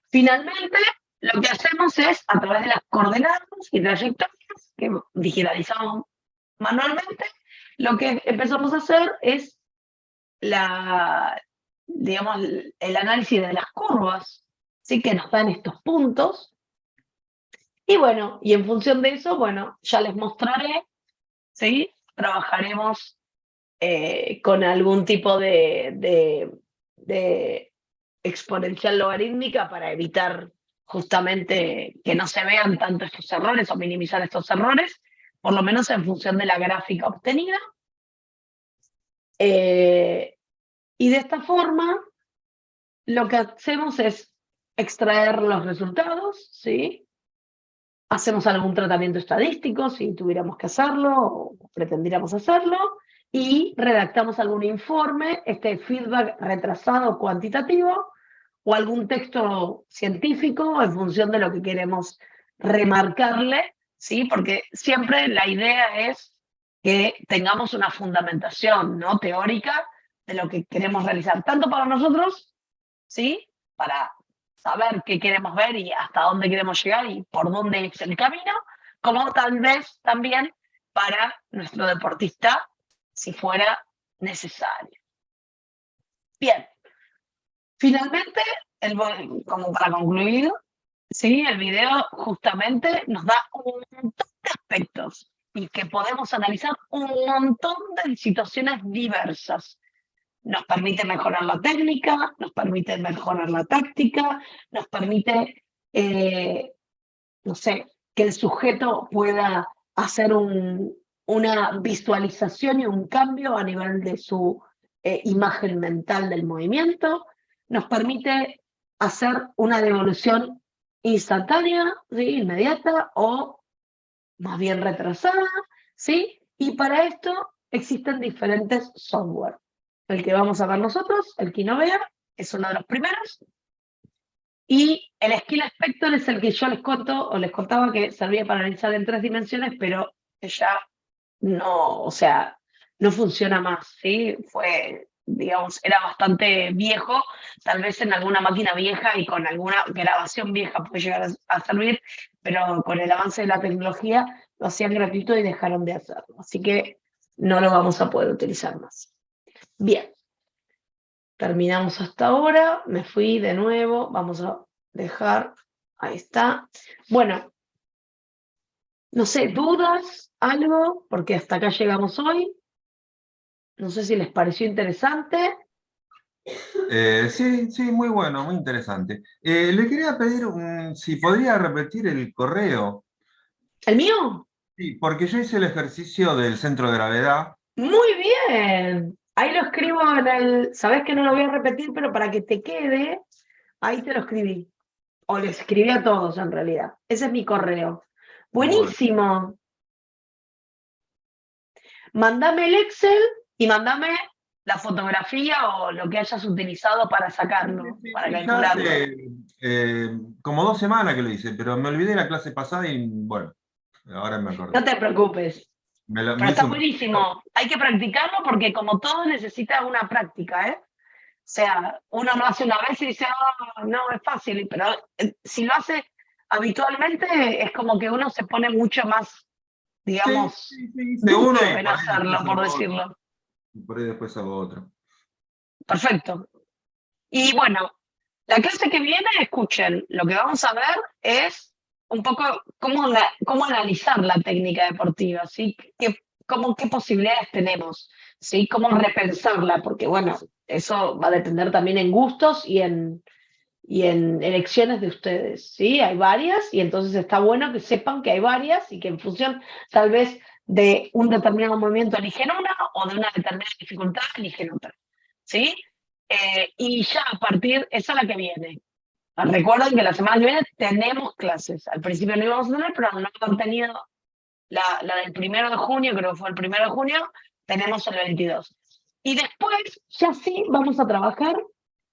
finalmente lo que hacemos es, a través de las coordenadas y trayectorias que digitalizamos manualmente, lo que empezamos a hacer es digamos, el análisis de las curvas, ¿sí? Que nos dan estos puntos. Y bueno, y en función de eso, bueno, ya les mostraré, ¿sí? Trabajaremos con algún tipo de exponencial logarítmica para evitar justamente que no se vean tanto estos errores o minimizar estos errores, por lo menos en función de la gráfica obtenida. Y de esta forma, lo que hacemos es extraer los resultados, ¿sí? Hacemos algún tratamiento estadístico, si tuviéramos que hacerlo o pretendiéramos hacerlo, y redactamos algún informe, este feedback retrasado cuantitativo, o algún texto científico en función de lo que queremos remarcarle, ¿sí? Porque siempre la idea es que tengamos una fundamentación, ¿no? Teórica de lo que queremos realizar, tanto para nosotros, ¿sí? Para saber qué queremos ver y hasta dónde queremos llegar y por dónde es el camino, como tal vez también para nuestro deportista, si fuera necesario. Bien, finalmente, como para concluir, ¿sí? El video justamente nos da un montón de aspectos y que podemos analizar un montón de situaciones diversas. Nos permite mejorar la técnica, nos permite mejorar la táctica, nos permite, no sé, que el sujeto pueda hacer una visualización y un cambio a nivel de su imagen mental del movimiento, nos permite hacer una devolución instantánea, ¿sí? Inmediata o más bien retrasada, ¿sí? Y para esto existen diferentes software. El que vamos a ver nosotros, el Kinovea, es uno de los primeros. Y el Skill Spector es el que yo les conto, o les contaba que servía para analizar en 3 dimensiones, pero que ya no, o sea, no funciona más, ¿sí? Fue, digamos, era bastante viejo, tal vez en alguna máquina vieja y con alguna grabación vieja puede llegar a servir, pero con el avance de la tecnología lo hacían gratuito y dejaron de hacerlo. Así que no lo vamos a poder utilizar más. Bien, terminamos hasta ahora, me fui de nuevo, vamos a dejar, ahí está. Bueno, no sé, ¿dudas? ¿Algo? Porque hasta acá llegamos hoy. No sé si les pareció interesante. Sí, sí, muy bueno, muy interesante. Le quería pedir si podría repetir el correo. ¿El mío? Sí, porque yo hice el ejercicio del centro de gravedad. Muy bien. Ahí lo escribo en el... Sabés que no lo voy a repetir, pero para que te quede, ahí te lo escribí. O les escribí a todos en realidad. Ese es mi correo. Bueno, Buenísimo. Mándame el Excel y mándame la fotografía o lo que hayas utilizado para sacarlo, sí, para sí, ya calcularlo. hace como 2 semanas que lo hice, pero me olvidé la clase pasada y bueno, ahora me acordé. No te preocupes. Me Pero está hizo un poquito. buenísimo. Hay que practicarlo porque como todo necesita una práctica, ¿eh? O sea, uno lo hace una vez y dice, "Ah, no, es fácil", pero si lo hace habitualmente es como que uno se pone mucho más, Sí, digamos, sí, sí, hice uno duro y en por ahí hacerlo, después por hago otro. decirlo. Y por ahí después hago otro. Perfecto. Y bueno, la clase que viene, escuchen, lo que vamos a ver es un poco cómo analizar la técnica deportiva, ¿sí? ¿Qué posibilidades tenemos? ¿Sí? ¿Cómo repensarla? Porque bueno, eso va a depender también en gustos y en elecciones de ustedes, ¿sí? Hay varias y entonces está bueno que sepan que hay varias y que en función tal vez de un determinado movimiento eligen una o de una determinada dificultad eligen otra, ¿sí? Y ya a partir, esa es la que viene. Recuerden que la semana que viene tenemos clases. Al principio no íbamos a tener, pero no han tenido la del 1 de junio, creo que fue el 1 de junio, tenemos el 22. Y después, ya sí, vamos a trabajar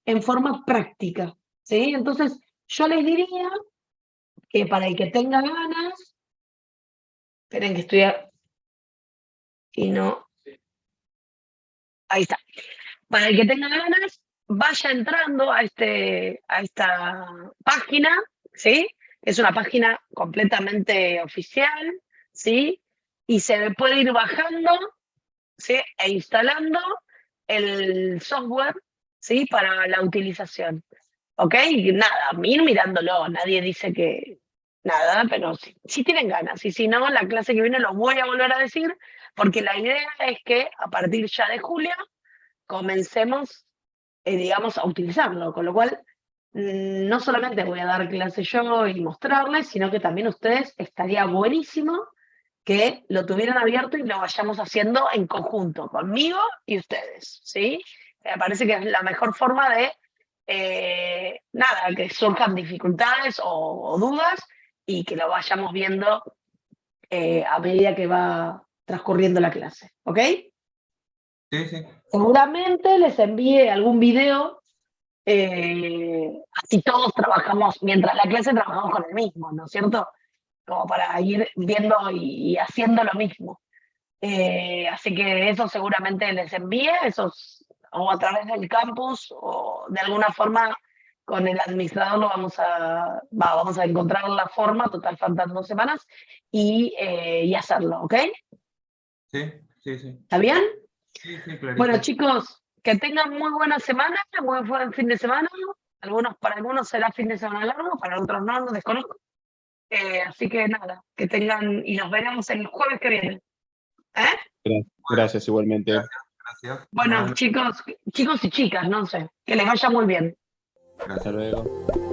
en forma práctica, ¿sí? Entonces, yo les diría que para el que tenga ganas, esperen que estoy y no, ahí está. Para el que tenga ganas, vaya entrando a esta página, ¿sí? Es una página completamente oficial, ¿sí? Y se puede ir bajando, ¿sí? E instalando el software, ¿sí? Para la utilización, ¿ok? Y nada, ir mirándolo, nadie dice que nada, pero si tienen ganas, y si no, la clase que viene lo voy a volver a decir, porque la idea es que a partir ya de julio comencemos, digamos, a utilizarlo, con lo cual no solamente voy a dar clase yo y mostrarles, sino que también ustedes estaría buenísimo que lo tuvieran abierto y lo vayamos haciendo en conjunto, conmigo y ustedes, ¿sí? Me parece que es la mejor forma de, nada, que surjan dificultades o dudas y que lo vayamos viendo a medida que va transcurriendo la clase, ¿ok? Sí, sí. Seguramente les envíe algún video, así todos trabajamos, mientras la clase trabajamos con el mismo, ¿no es cierto? Como para ir viendo y haciendo lo mismo. Así que eso seguramente les envíe, esos, o a través del campus, o de alguna forma con el administrador lo vamos a encontrar la forma, total faltan 2 semanas, y hacerlo, ¿ok? Sí, sí, sí. ¿Está bien? Sí, sí, Bueno, clarito. chicos, que tengan muy buena semana, muy buen fin de semana. Para algunos será fin de semana largo, para otros no, no desconozco. Así que nada, que tengan y nos veremos el jueves que viene. ¿Eh? Bueno, Gracias igualmente. gracias, gracias. Bueno, Buenas chicos y chicas, no sé, que les vaya muy bien. noches. Hasta Gracias. luego.